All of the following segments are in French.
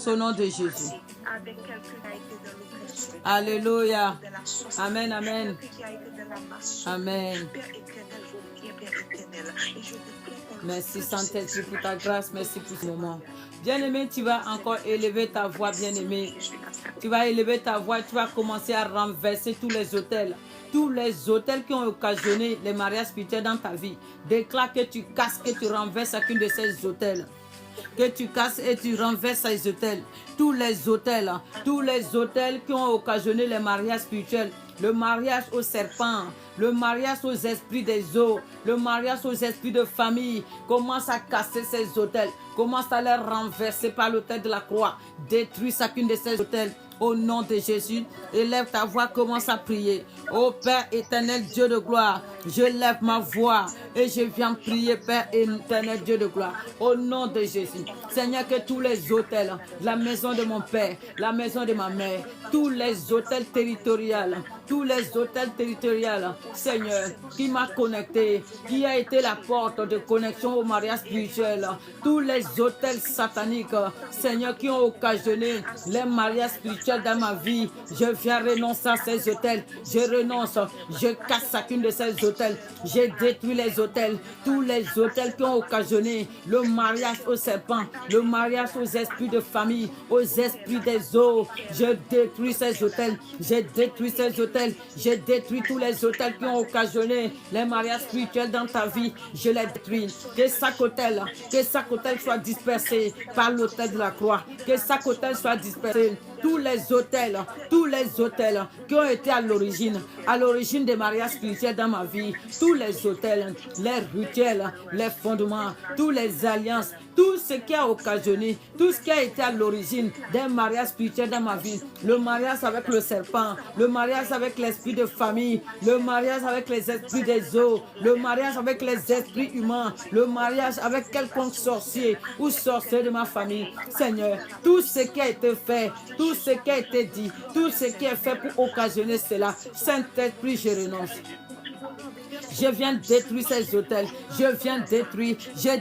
au nom de Jésus. Alléluia. Amen, amen. Amen. Merci Saint-Esprit pour ta grâce, merci pour ce moment. Bien-aimé, tu vas encore élever ta voix, bien-aimé. Tu vas élever ta voix, tu vas commencer à renverser tous les autels. Tous les autels qui ont occasionné les mariages spirituels dans ta vie. Déclare que tu casses, que tu renverses chacune de ces autels. Que tu casses et tu renverses ces autels. Tous les autels qui ont occasionné les mariages spirituels. Le mariage au serpent, le mariage aux esprits des eaux, le mariage aux esprits de famille. Commence à casser ces autels. Commence à les renverser par l'autel de la croix. Détruis chacune de ces autels. Au nom de Jésus, élève ta voix, commence à prier. Ô Père éternel, Dieu de gloire, je lève ma voix et je viens prier, Père éternel, Dieu de gloire. Au nom de Jésus, Seigneur, que tous les autels, la maison de mon Père, la maison de ma mère, tous les autels territoriaux, Seigneur, qui m'a connecté, qui a été la porte de connexion au mariage spirituel, tous les autels sataniques, Seigneur, qui ont occasionné les mariages spirituels dans ma vie, je viens renoncer à ces autels, je renonce, je casse chacune de ces autels, je détruis les autels, tous les autels qui ont occasionné le mariage au serpent, le mariage aux esprits de famille, aux esprits des eaux, je détruis ces autels, je détruis ces autels, je détruis tous les autels qui ont occasionné les mariages spirituels dans ta vie, je les détruis, que chaque autel soit dispersé par l'autel de la croix, que chaque autel soit dispersé. Tous les autels qui ont été à l'origine des mariages spirituels dans ma vie, tous les autels, les rituels, les fondements, toutes les alliances, tout ce qui a occasionné, tout ce qui a été à l'origine d'un mariage spirituel dans ma vie, le mariage avec le serpent, le mariage avec l'esprit de famille, le mariage avec les esprits des eaux, le mariage avec les esprits humains, le mariage avec quelconque sorcier ou sorcière de ma famille. Seigneur, tout ce qui a été fait, tout ce qui a été dit, tout ce qui est fait pour occasionner cela, Saint-Esprit, je renonce. Je viens détruire ces autels. Je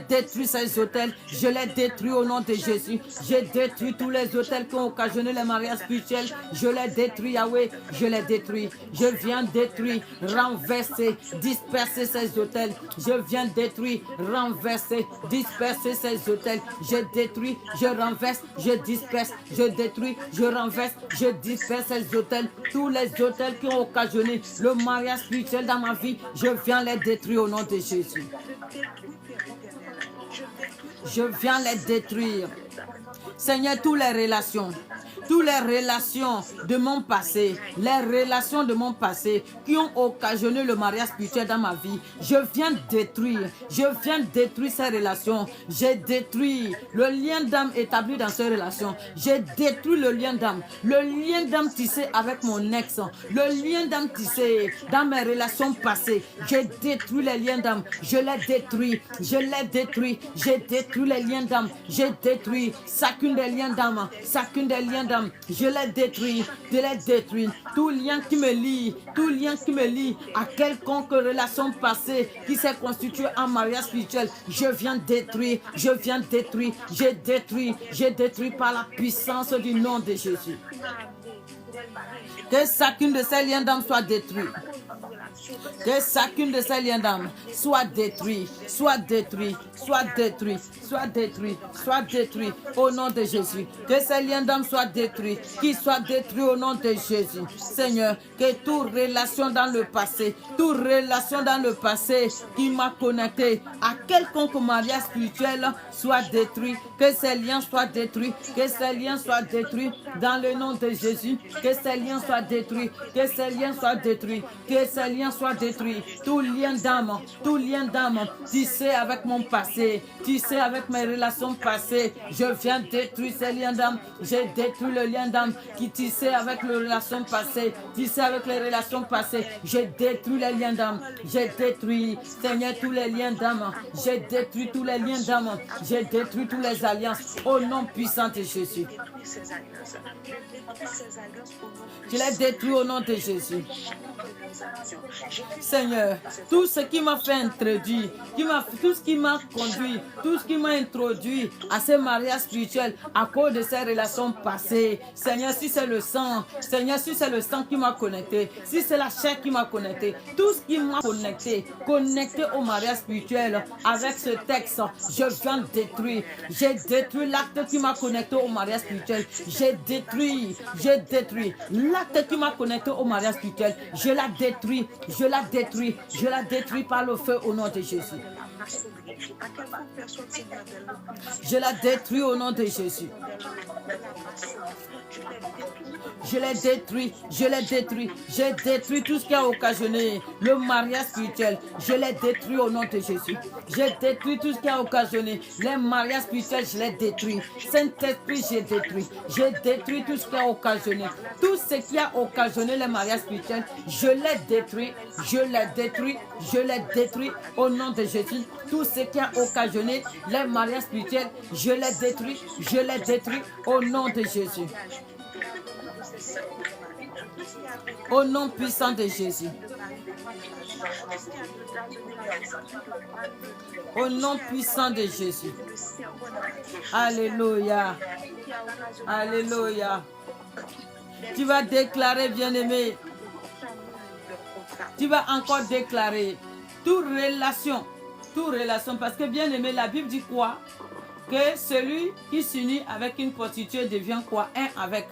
détruis ces autels. Je les détruis au nom de Jésus. Je détruis tous les autels qui ont occasionné les mariages spirituels. Je les détruis, Yahweh. Je les détruis. Je viens détruire, renverser, disperser ces autels. Je viens détruire, renverser, disperser ces autels. Je détruis, je renverse, je disperse. Je détruis, je renverse, je disperse ces autels. Tous les autels qui ont occasionné le mariage spirituel dans ma vie, je viens les détruire au nom de Jésus. Je viens les détruire. Seigneur, toutes les relations de mon passé, les relations de mon passé qui ont occasionné le mariage spirituel dans ma vie, je viens détruire ces relations. J'ai détruit le lien d'âme établi dans ces relations. J'ai détruit le lien d'âme tissé avec mon ex, le lien d'âme tissé dans mes relations passées. J'ai détruit les liens d'âme, j'ai détruit les liens d'âme, j'ai détruit chacune des liens d'âme, je les détruis. Tout lien qui me lie à quelconque relation passée qui s'est constituée en mariage spirituel, je viens détruire, j'ai détruit par la puissance du nom de Jésus. Que chacune de ces liens d'âme soit détruite. Que chacune de ces liens d'âme soit détruite au nom de Jésus. Que ces liens d'âme soient détruits, qu'ils soient détruits au nom de Jésus. Seigneur, que toute relation dans le passé qui m'a connecté à quelconque mariage spirituel soit détruit. Que ces liens soient détruits, dans le nom de Jésus. Que ces liens soient détruits, Tout lien d'âme tissé avec mon passé, tissé avec mes relations passées, je viens détruire ces liens d'âme. J'ai détruit le lien d'âme qui tissait avec les relations passées, J'ai détruit les liens d'âme. J'ai détruit, Seigneur, tous les liens d'âme. J'ai détruit tous les liens d'âme. J'ai détruit toutes les alliances au nom puissant de Jésus. Je les détruis au nom de Jésus. Seigneur, tout ce qui m'a fait introduire, tout ce qui m'a conduit, tout ce qui m'a introduit à ces mariages spirituels à cause de ces relations passées. Seigneur, si c'est le sang, Seigneur, si c'est le sang qui m'a connecté, si c'est la chair qui m'a connecté, tout ce qui m'a connecté au mariage spirituel avec ce texte, je viens détruire. J'ai détruit l'acte qui m'a connecté au mariage spirituel. J'ai détruit l'acte qui m'a connecté au mariage spirituel. Je la détruis par le feu au nom de Jésus. Je la détruis au nom de Jésus. J'ai détruit tout ce qui a occasionné le mariage spirituel. Je l'ai détruit au nom de Jésus. J'ai détruit tout ce qui a occasionné les mariages spirituels. Je l'ai détruit. Saint-Esprit, j'ai détruit. J'ai détruit tout ce qui a occasionné. Tout ce qui a occasionné les mariages spirituels, je l'ai détruit. Je l'ai détruit au nom de Jésus. Tout ce qui a occasionné les mariages spirituels, je l'ai détruit au nom de Jésus. Au nom puissant de Jésus. Au nom puissant de Jésus. Alléluia. Alléluia. Tu vas déclarer, bien-aimé. Tu vas encore déclarer toute relation, parce que bien-aimé, la Bible dit quoi? Que celui qui s'unit avec une prostituée devient quoi? Un avec.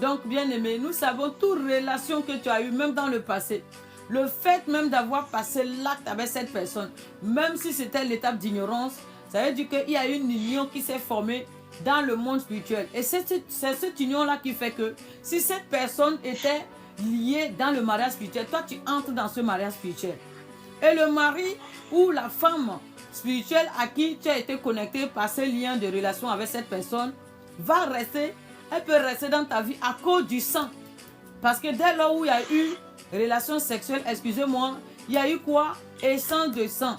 Donc, bien-aimé, nous savons toute relation que tu as eue, même dans le passé. Le fait même d'avoir passé l'acte avec cette personne, même si c'était l'étape d'ignorance, ça veut dire qu'il y a une union qui s'est formée dans le monde spirituel. Et c'est cette union-là qui fait que si cette personne était liée dans le mariage spirituel, toi, tu entres dans ce mariage spirituel. Et le mari ou la femme spirituelle à qui tu as été connecté par ce lien de relation avec cette personne va rester. Elle peut rester dans ta vie à cause du sang. Parce que dès lors où il y a eu relation sexuelle, excusez-moi, il y a eu quoi? Échange de sang.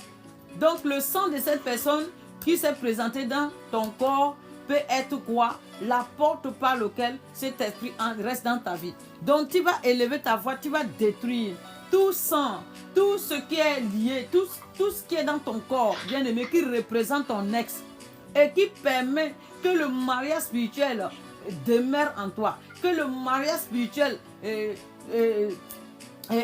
Donc le sang de cette personne qui s'est présenté dans ton corps peut être quoi? La porte par laquelle cet esprit reste dans ta vie. Donc tu vas élever ta voix, tu vas détruire tout sang, tout ce qui est lié, tout ce qui est dans ton corps, bien-aimé, qui représente ton ex et qui permet que le mariage spirituel demeure en toi, que le mariage spirituel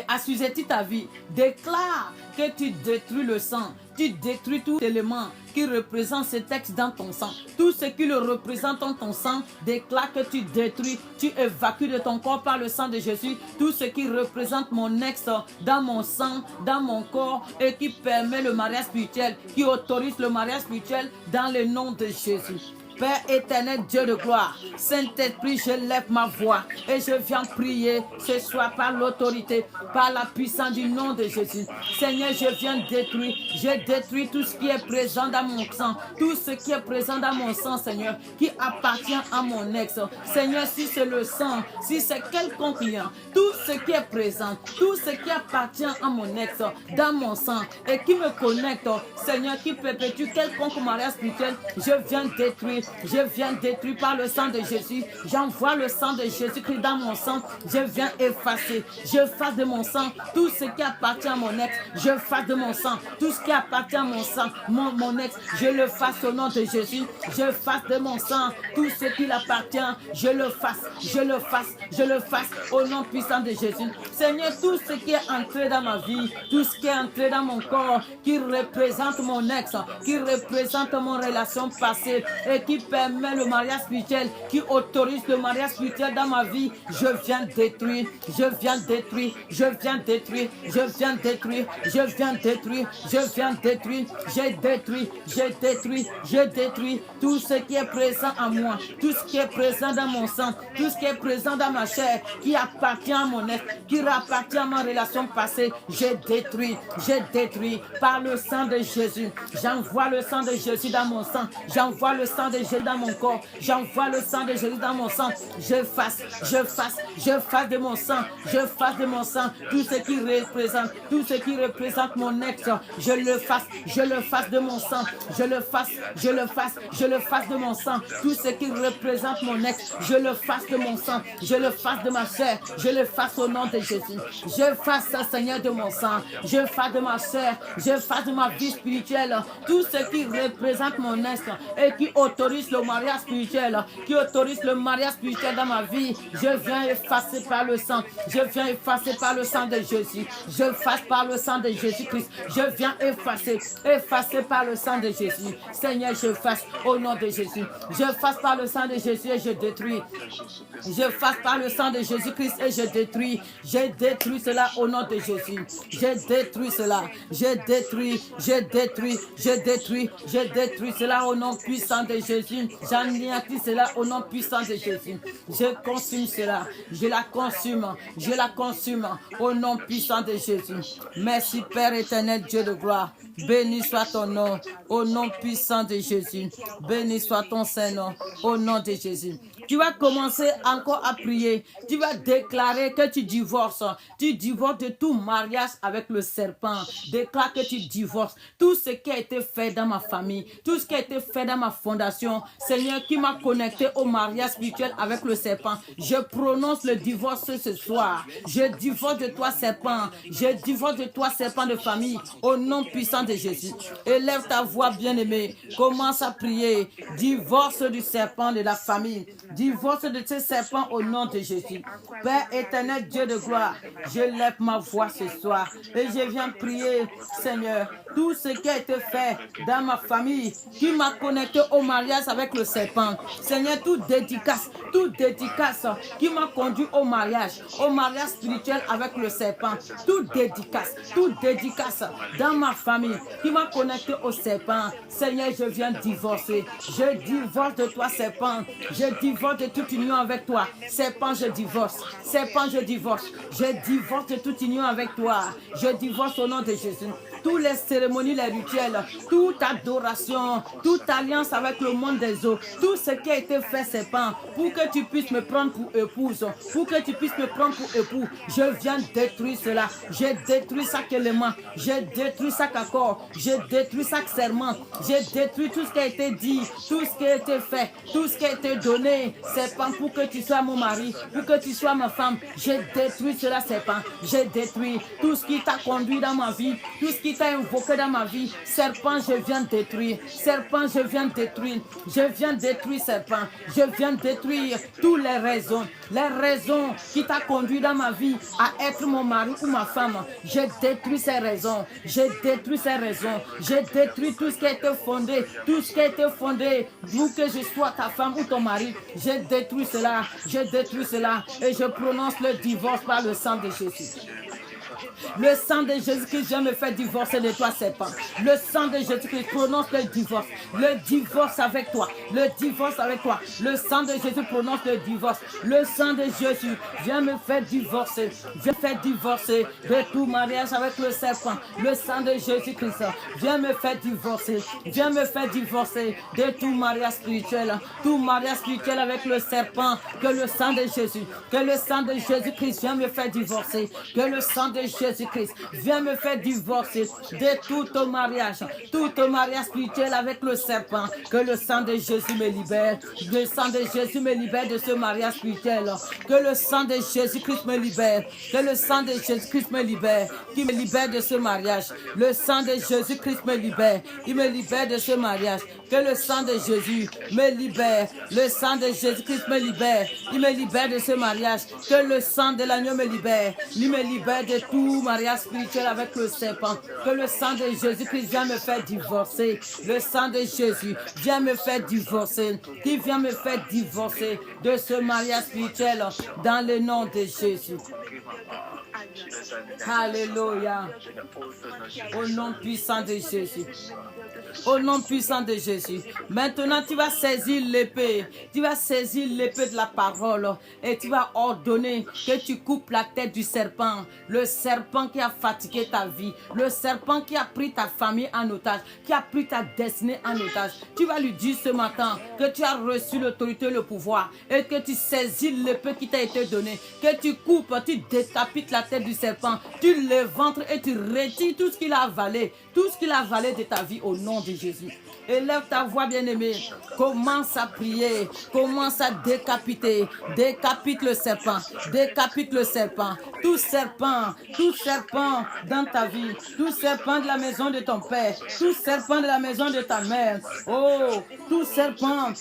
assujettit ta vie. Déclare que tu détruis le sang, tu détruis tout élément qui représente ce texte dans ton sang. Tout ce qui le représente dans ton sang, déclare que tu détruis, tu évacues de ton corps par le sang de Jésus tout ce qui représente mon ex dans mon sang, dans mon corps et qui permet le mariage spirituel, qui autorise le mariage spirituel dans le nom de Jésus. Père éternel, Dieu de gloire, Saint-Esprit, je lève ma voix et je viens prier ce soir par l'autorité, par la puissance du nom de Jésus. Seigneur, je viens détruire, je détruis tout ce qui est présent dans mon sang, tout ce qui est présent dans mon sang, Seigneur, qui appartient à mon ex. Seigneur, si c'est le sang, si c'est quelconque lien, tout ce qui est présent, tout ce qui appartient à mon ex dans mon sang et qui me connecte, Seigneur, qui perpétue quelconque mariage spirituel, je viens détruire. Je viens détruire par le sang de Jésus. J'envoie le sang de Jésus-Christ dans mon sang. Je viens effacer. Je fasse de mon sang tout ce qui appartient à mon ex. Je fasse de mon sang tout ce qui appartient à mon sang, mon ex. Je le fasse au nom de Jésus. Je fasse de mon sang tout ce qui appartient. Je le fasse. Je le fasse. Je le fasse au nom puissant de Jésus. Seigneur, tout ce qui est entré dans ma vie, tout ce qui est entré dans mon corps, qui représente mon ex, qui représente mon relation passée et qui permet le mariage spirituel, qui autorise le mariage spirituel dans ma vie, je viens détruire, je viens détruire, je viens détruire, je viens détruire, je viens détruire, je viens détruire, j'ai détruit, j'ai détruit, j'ai détruit tout ce qui est présent en moi, tout ce qui est présent dans mon sang, tout ce qui est présent dans ma chair, qui appartient à mon être, qui appartient à ma relation passée, j'ai détruit par le sang de Jésus. J'envoie le sang de Jésus dans mon sang, j'envoie le sang de Jésus dans mon corps. J'envoie le sang de Jésus dans mon sang. Je fasse de mon sang. Je fasse de mon sang tout ce qui représente mon ex. Je le fasse de mon sang. Je le fasse de mon sang. Tout ce qui représente mon ex, je le fasse de mon sang. Je le fasse de ma chair. Je le fasse au nom de Jésus. Je fasse ça, Seigneur, de mon sang. Je fasse de ma chair. Je fasse de ma vie spirituelle. Tout ce qui représente mon ex et qui autorise le mariage spirituel, dans ma vie, je viens effacer par le sang. Je viens effacer par le sang de Jésus. Je fasse par le sang de Jésus-Christ. Je viens effacer par le sang de Jésus. Seigneur, je fasse au nom de Jésus. Je fasse par le sang de Jésus et je détruis. Je fasse par le sang de Jésus-Christ et je détruis. Je détruis cela au nom de Jésus. Je détruis cela. Je détruis cela au nom puissant de Jésus. J'anéantis cela au nom puissant de Jésus. Je consume cela. Je la consume au nom puissant de Jésus. Merci Père éternel, Dieu de gloire. Béni soit ton nom au nom puissant de Jésus. Béni soit ton Saint-Nom au nom de Jésus. Tu vas commencer encore à prier. Tu vas déclarer que tu divorces. Tu divorces de tout mariage avec le serpent. Déclare que tu divorces. Tout ce qui a été fait dans ma famille, tout ce qui a été fait dans ma fondation, Seigneur, qui m'a connecté au mariage spirituel avec le serpent. Je prononce le divorce ce soir. Je divorce de toi, serpent. Je divorce de toi, serpent de famille, au nom puissant de Jésus. Élève ta voix, bien-aimée. Commence à prier. Divorce du serpent de la famille. Divorce de ces serpents au nom de Jésus. Père éternel, Dieu de gloire, je lève ma voix ce soir et je viens prier, Seigneur, tout ce qui a été fait dans ma famille, qui m'a connecté au mariage avec le serpent. Seigneur, toute dédicace qui m'a conduit au mariage spirituel avec le serpent. Toute dédicace dans ma famille qui m'a connecté au serpent. Seigneur, je viens divorcer. Je divorce de toi, serpent. Je divorce de toute union avec toi. Serpent, je divorce. Serpent, je divorce. Je divorce de toute union avec toi. Je divorce au nom de Jésus. Toutes les cérémonies, les rituels, toute adoration, toute alliance avec le monde des eaux, tout ce qui a été fait, serpent, pour que tu puisses me prendre pour épouse, pour que tu puisses me prendre pour époux, je viens détruire cela. Je détruis chaque élément, je détruis chaque accord, je détruis chaque serment, je détruis tout ce qui a été dit, tout ce qui a été fait, tout ce qui a été donné, serpent, pour que tu sois mon mari, pour que tu sois ma femme. Je détruis cela, serpent. Je détruis tout ce qui t'a conduit dans ma vie, tout ce qui t'a invoqué dans ma vie. Serpent, je viens détruire. Serpent, je viens détruire. Je viens détruire, serpent. Je viens détruire toutes les raisons qui t'a conduit dans ma vie à être mon mari ou ma femme. Je détruis ces raisons. Je détruis ces raisons. Je détruis tout ce qui a été fondé, tout ce qui a été fondé pour que je sois ta femme ou ton mari. Je détruis cela. Je détruis cela et je prononce le divorce par le sang de Jésus. Le sang de Jésus-Christ vient me faire divorcer de toi, serpent. Le sang de Jésus-Christ prononce le divorce. Le divorce avec toi. Le divorce avec toi. Le sang de Jésus prononce le divorce. Le sang de Jésus vient me faire divorcer. Vient me faire divorcer de tout mariage avec le serpent. Le sang de Jésus-Christ vient me faire divorcer. Vient me faire divorcer de tout mariage spirituel. Tout mariage spirituel avec le serpent. Que le sang de Jésus. Que le sang de Jésus-Christ vient me faire divorcer. Que le sang de Jésus-Christ viens me faire divorcer de tout mariage spirituel avec le serpent. Que le sang de Jésus me libère. Le sang de Jésus me libère de ce mariage spirituel. Que le sang de Jésus-Christ me libère. Que le sang de Jésus-Christ me libère. Qui me libère de ce mariage. Le sang de Jésus-Christ me libère. Il me libère de ce mariage. Que le sang de Jésus me libère. Le sang de Jésus-Christ me libère. Il me libère de ce mariage. Que le sang de l'agneau me libère. Il me libère de tout mariage spirituel avec le serpent. Que le sang de Jésus-Christ vienne me faire divorcer. Le sang de Jésus vient me faire divorcer. Qui vient me faire divorcer de ce mariage spirituel dans le nom de Jésus. Alléluia. Au nom puissant de Jésus. Au nom puissant de Jésus. Maintenant, tu vas saisir l'épée. Tu vas saisir l'épée de la parole. Et tu vas ordonner que tu coupes la tête du serpent. Le serpent qui a fatigué ta vie, le serpent qui a pris ta famille en otage, qui a pris ta destinée en otage, tu vas lui dire ce matin que tu as reçu l'autorité et le pouvoir et que tu saisis l'épée qui t'a été donnée, que tu coupes, tu décapites la tête du serpent, tu le ventres et tu retires tout ce qu'il a avalé, tout ce qu'il a avalé de ta vie au nom de Jésus. Élève ta voix, bien-aimé. Commence à prier. Commence à décapiter. Décapite le serpent. Décapite le serpent. Tout serpent dans ta vie. Tout serpent de la maison de ton père. Tout serpent de la maison de ta mère. Oh, tout serpent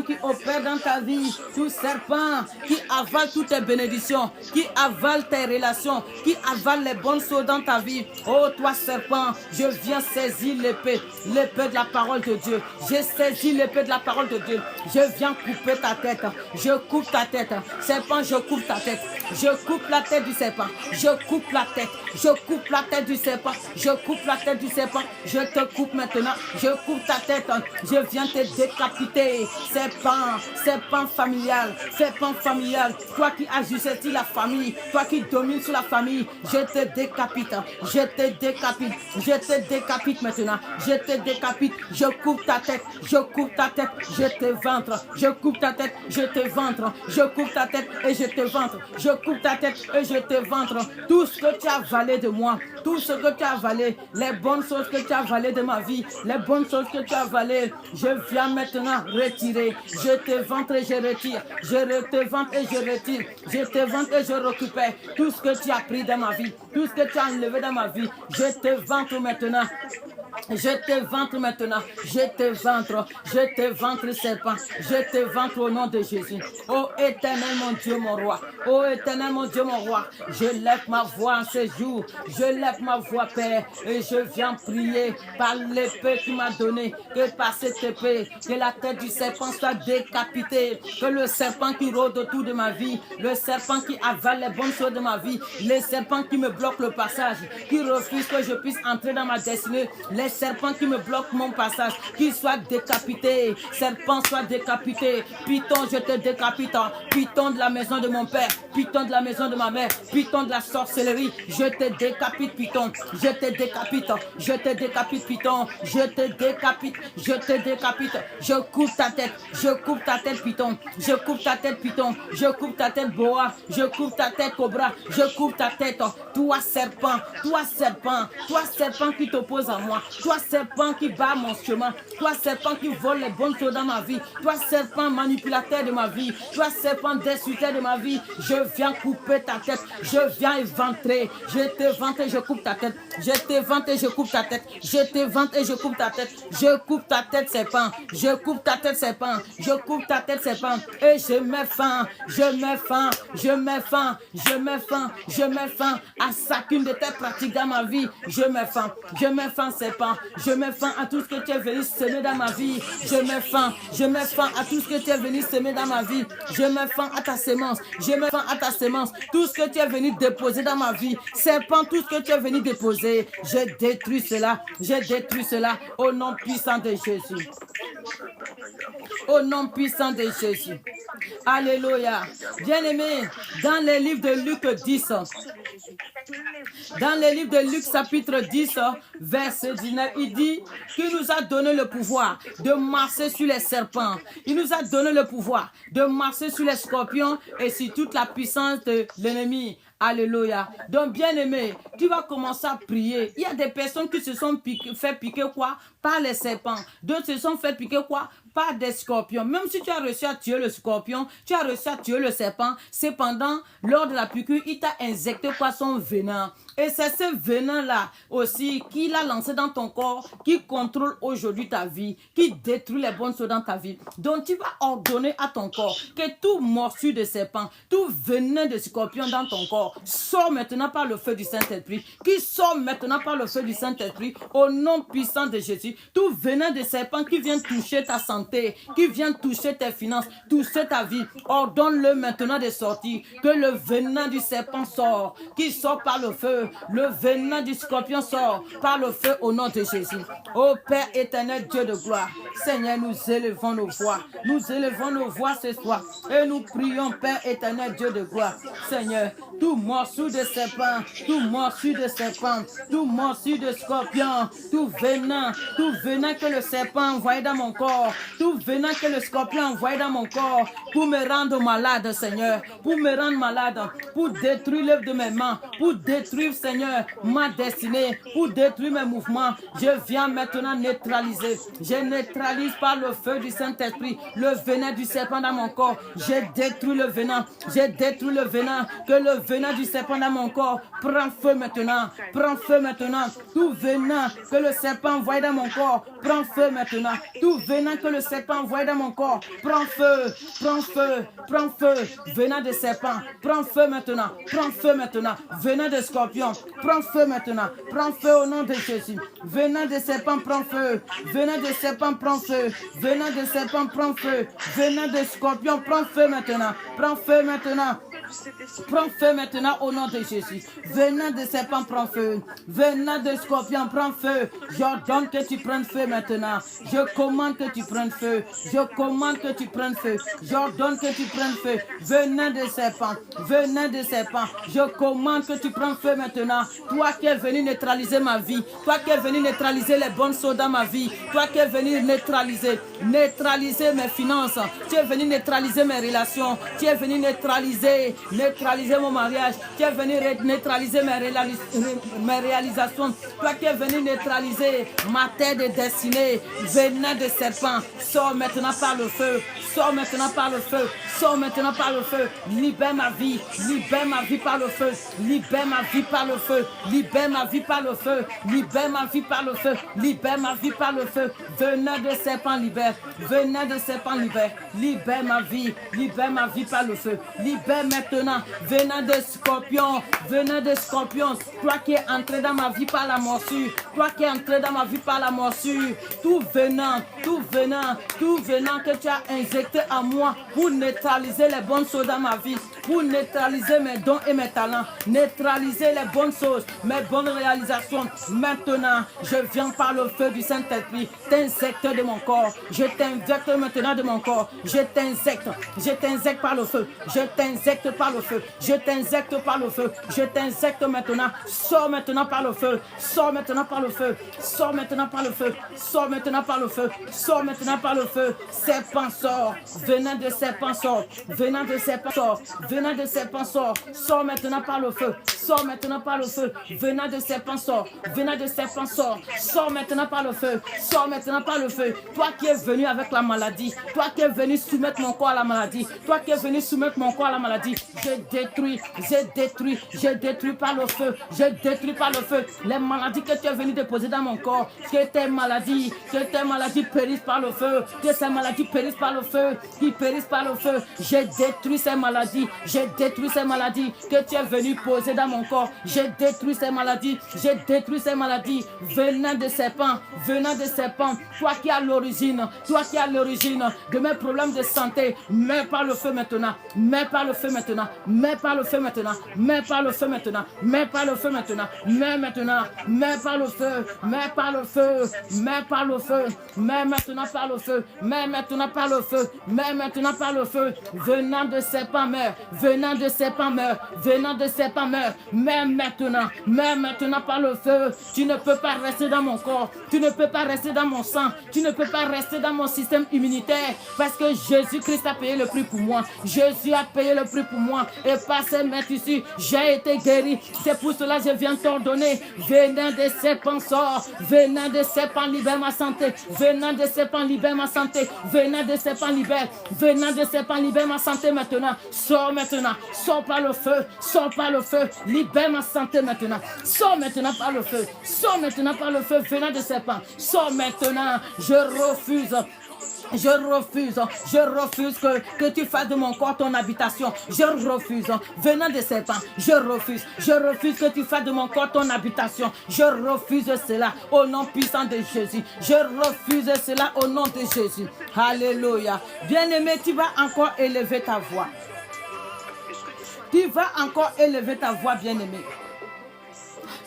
qui opère dans ta vie. Tout serpent qui avale toutes tes bénédictions. Qui avale tes relations. Qui avale les bonnes choses dans ta vie. Oh, toi serpent, je viens saisir l'épée. L'épée de la parole de Dieu. J'ai saisi l'épée de la parole de Dieu. Je viens couper ta tête. Je coupe ta tête. Serpent, je coupe ta tête. Je coupe la tête du serpent. Je coupe la tête. Je coupe la tête du serpent. Je coupe la tête du serpent. Je te coupe maintenant. Je coupe ta tête. Je viens te décapiter. Serpent familial. Serpent familial. Toi qui ajustes la famille. Toi qui domines sur la famille. Je te décapite. Je te décapite. Je te décapite maintenant. Je te décapite. Je coupe ta tête. Je coupe ta tête. Je te ventre. Je coupe ta tête. Je te ventre. Je coupe ta tête et je te ventre. Je coupe ta tête et je te ventre. Tout ce que tu as avalé de moi, tout ce que tu as avalé, les bonnes choses que tu as avalées de ma vie, les bonnes choses que tu as avalées, je viens maintenant retirer. Je te ventre et je retire. Je te ventre et je retire. Je te ventre et je récupère tout ce que tu as pris dans ma vie, tout ce que tu as enlevé dans ma vie. Je te ventre maintenant. Je te ventre maintenant, je te ventre serpent, je te ventre au nom de Jésus. Oh éternel mon Dieu mon roi, oh éternel mon Dieu mon roi, je lève ma voix en ce jour, je lève ma voix Père et je viens prier par l'épée qui m'a donné, que par cette épée, que la tête du serpent soit décapitée, que le serpent qui rôde autour de ma vie, le serpent qui avale les bonnes choses de ma vie, les serpents qui me bloquent le passage, qui refusent que je puisse entrer dans ma destinée, les serpents qui me bloquent mon passage, qu'ils soient décapités. Serpent soit décapité. Python, je te décapite. Python de la maison de mon père. Python de la maison de ma mère. Python de la sorcellerie. Je te décapite, Python. Je te décapite. Je te décapite, Python. Je te décapite. Je te décapite. Je coupe ta tête. Je coupe ta tête, Python. Je coupe ta tête, Python. Je coupe ta tête, Boa. Je coupe ta tête, Cobra. Je coupe ta tête. Toi, serpent. Toi, serpent. Toi, serpent qui t'oppose à moi. Toi, serpent qui bat mon chemin. Toi, serpent qui vole les bonnes choses dans ma vie. Toi, serpent manipulateur de ma vie. Toi, serpent destructeur de ma vie. Je viens couper ta tête. Je viens éventrer. Je te vante et je coupe ta tête. Je te vante et je coupe ta tête. Je te vante et je coupe ta tête. Je coupe ta tête, serpent. Je coupe ta tête, serpent. Je coupe ta tête, serpent. Et je mets fin. Je mets fin. Je mets fin. Je mets fin. Je mets fin à chacune de tes pratiques dans ma vie. Je mets fin. Je mets fin, serpent. Je mets fin à tout ce que tu es venu semer dans ma vie. Je mets fin à tout ce que tu es venu semer dans ma vie. Je mets fin à ta sémence. Je mets fin à ta sémence. Tout ce que tu es venu déposer dans ma vie. Serpent, tout ce que tu es venu déposer. Je détruis cela. Je détruis cela au nom puissant de Jésus. Au nom puissant de Jésus. Alléluia. Bien-aimé, dans les livres de Luc 10, dans les livres de Luc chapitre 10, verset 19, il dit qu'il nous a donné le pouvoir de marcher sur les serpents. Il nous a donné le pouvoir de marcher sur les scorpions et sur toute la puissance de l'ennemi. Alléluia. Donc, bien-aimé, tu vas commencer à prier. Il y a des personnes qui se sont fait piquer quoi? Par les serpents. D'autres se sont fait piquer quoi? Par des scorpions. Même si tu as réussi à tuer le scorpion, tu as réussi à tuer le serpent, cependant, lors de la piqûre, il t'a injecté quoi? Son venin. Et c'est ce venin-là aussi qu'il a lancé dans ton corps, qui contrôle aujourd'hui ta vie, qui détruit les bonnes choses dans ta vie. Donc tu vas ordonner à ton corps que tout morsure de serpent, tout venin de scorpion dans ton corps, sort maintenant par le feu du Saint-Esprit, qui sort maintenant par le feu du Saint-Esprit, au nom puissant de Jésus, Tout venin de serpent qui vient toucher ta santé, qui vient toucher tes finances, toucher ta vie, ordonne-le maintenant de sortir. Que le venin du serpent sort, qui sort par le feu. Le venin du scorpion sort par le feu au nom de Jésus. Ô Père éternel, Dieu de gloire, Seigneur, nous élevons nos voix. Nous élevons nos voix ce soir et nous prions, Père éternel, Dieu de gloire. Seigneur, tout morceau de serpent, tout morceau de serpent, tout morceau de scorpion, tout venin que le serpent a envoyé dans mon corps, tout venin que le scorpion a envoyé dans mon corps pour me rendre malade, Seigneur, pour me rendre malade, pour détruire l'œuvre de mes mains, pour détruire, Seigneur, ma destinée, pour détruire mes mouvements. Je viens maintenant neutraliser. Je neutralise par le feu du Saint-Esprit le venin du serpent dans mon corps. J'ai détruit le venin. J'ai détruit le venin. Que le venin du serpent dans mon corps prend feu maintenant. Prends feu maintenant. Tout venin que le serpent envoie dans mon corps prend feu maintenant. Tout venin que le serpent envoie dans mon corps prend feu. Prends feu. Prends feu. Venin de serpent. Prends feu maintenant. Prends feu maintenant. Venin de scorpion. Prends feu maintenant. Prends feu au nom de Jésus. Venin de serpent, prends feu. Venin de serpent, prends feu. Venin de serpent, prends feu. Venin de scorpion, prends feu maintenant. Prends feu maintenant. Prends feu maintenant au nom de Jésus. Venin de serpent, prends feu. Venin de scorpion, prends feu. J'ordonne que tu prennes feu maintenant. Je commande que tu prennes feu. Je commande que tu prennes feu. J'ordonne que tu prennes feu. Venin de serpent. Venin de serpent. Je commande que tu prennes feu maintenant. Toi qui es venu neutraliser ma vie. Toi qui es venu neutraliser les bonnes choses dans ma vie. Toi qui es venu neutraliser mes finances. Tu es venu neutraliser mes relations. Tu es venu neutraliser mon mariage. Tu es venu neutraliser mes réalisations. Toi qui es venu neutraliser ma terre de destinée. Venin de serpent, sors maintenant par le feu. Sors maintenant par le feu. Sors maintenant par le feu. Libère ma vie. Libère ma vie par le feu. Libère ma vie par le feu. Libère ma vie par le feu. Libère ma vie par le feu. Libère ma vie par le feu. Venin de serpent, libère. Venin de serpent, libère. Libère ma vie. Libère ma vie par le feu. Libère maintenant. Venin de scorpion. Venin de scorpion. Toi qui es entré dans ma vie par la morsure. Toi qui es entré dans ma vie par la morsure. Tout venin que tu as injecté à moi pour neutraliser les bonnes choses dans ma vie. Pour neutraliser mes dons et mes talents. Neutraliser les bonnes choses. Mes bonnes réalisations. Maintenant, je viens par le feu du Saint-Esprit t'injecter de mon corps. Je t'injecte maintenant de mon corps. Je t'injecte par le feu. Je t'injecte par le feu. Je t'injecte par le feu. Je t'injecte maintenant. Sors maintenant par le feu. Sors maintenant par le feu. Sors maintenant par le feu. Sors maintenant par le feu. Sors maintenant par le feu. Serpent sort. Venin de serpent sort. Venin de serpent sort. Venin de serpent sort. Sors maintenant par le feu. Sors maintenant par le feu. Venin de serpent sort. Venin de serpent sort. Sors maintenant par le feu. Sors maintenant par le feu. Toi qui es venu avec la maladie. Toi qui es venu soumettre mon corps à la maladie. Toi qui es venu soumettre mon corps à la maladie. Je détruis par le feu. Je détruis par le feu les maladies que tu es venu déposer dans mon corps. Que tes maladies périssent par le feu. Que ces maladies périssent par le feu. Qui périssent par le feu. Je détruis ces maladies. Je détruis ces maladies que tu es venu poser dans mon corps. Je détruis ces maladies. Je détruis ces maladies. Venin de serpent. Venin de serpent. Toi qui as l'origine de mes problèmes de santé. Mets par le feu maintenant. Mets par le feu maintenant. Mets par le feu maintenant. Mets par le feu maintenant. Mets par le feu maintenant. Mets maintenant. Mets par le feu. Mets par le feu. Mets par le feu. Mets maintenant par le feu. Mets maintenant par le feu. Mets maintenant par le feu. Venin de serpent meurt. Venin de serpent meurt. Venin de serpent meurt. Mets maintenant. Mets maintenant par le feu. Tu ne peux pas rester dans mon corps. Tu ne peux pas rester dans mon sang. Tu ne peux pas rester dans mon système immunitaire. Parce que Jésus-Christ a payé le prix pour moi. Jésus a payé le prix pour moi. Et par ses mains ici, j'ai été guéri. C'est pour cela que je viens t'ordonner. Venin de serpent sort. Venin de serpent libère ma santé. Venin de serpent libère ma santé. Venin de serpent libère. Venin de serpent libère ma santé maintenant. Sors maintenant. Sors par le feu. Sors par le feu. Libère ma santé maintenant. Sors maintenant par le feu. Sors maintenant par le feu. Venin de serpent. Sors maintenant. Je refuse Je refuse que tu fasses de mon corps ton habitation. Je refuse, venant des serpents, je refuse que tu fasses de mon corps ton habitation. Je refuse cela au nom puissant de Jésus. Je refuse cela au nom de Jésus. Alléluia. Bien-aimé, tu vas encore élever ta voix. Tu vas encore élever ta voix, bien-aimé.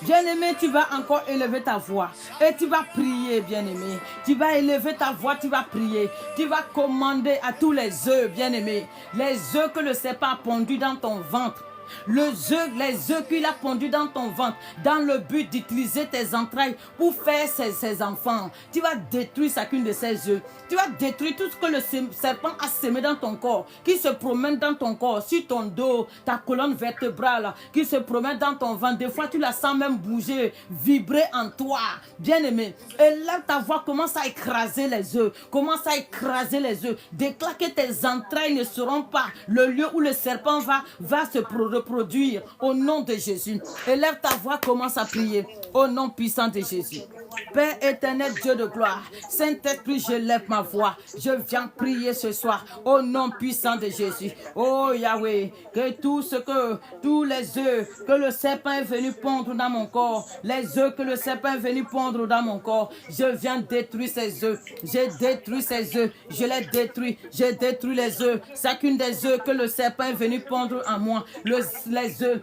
Bien-aimé, tu vas encore élever ta voix et tu vas prier, bien-aimé. Tu vas élever ta voix, tu vas prier. Tu vas commander à tous les œufs, bien-aimé. Les œufs que le serpent a pondus dans ton ventre. Les œufs qu'il a pondus dans ton ventre, dans le but d'utiliser tes entrailles pour faire ses enfants. Tu vas détruire chacune de ces œufs. Tu vas détruire tout ce que le serpent a semé dans ton corps, qui se promène dans ton corps, sur ton dos, ta colonne vertébrale, qui se promène dans ton ventre. Des fois, tu la sens même bouger, vibrer en toi. Bien-aimé, et là, ta voix commence à écraser les œufs. Commence à écraser les œufs. Déclare que tes entrailles ne seront pas le lieu où le serpent va se reproduire au nom de Jésus. Élève ta voix, commence à prier au nom puissant de Jésus. Père éternel, Dieu de gloire, Saint-Esprit, je lève ma voix. Je viens prier ce soir au nom puissant de Jésus. Oh Yahweh, que tous les œufs que le serpent est venu pondre dans mon corps, les œufs que le serpent est venu pondre dans mon corps, je viens détruire ces œufs. J'ai détruit ces œufs. Je les détruis. J'ai détruit les œufs. Chacune des œufs que le serpent est venu pondre en moi. Les œufs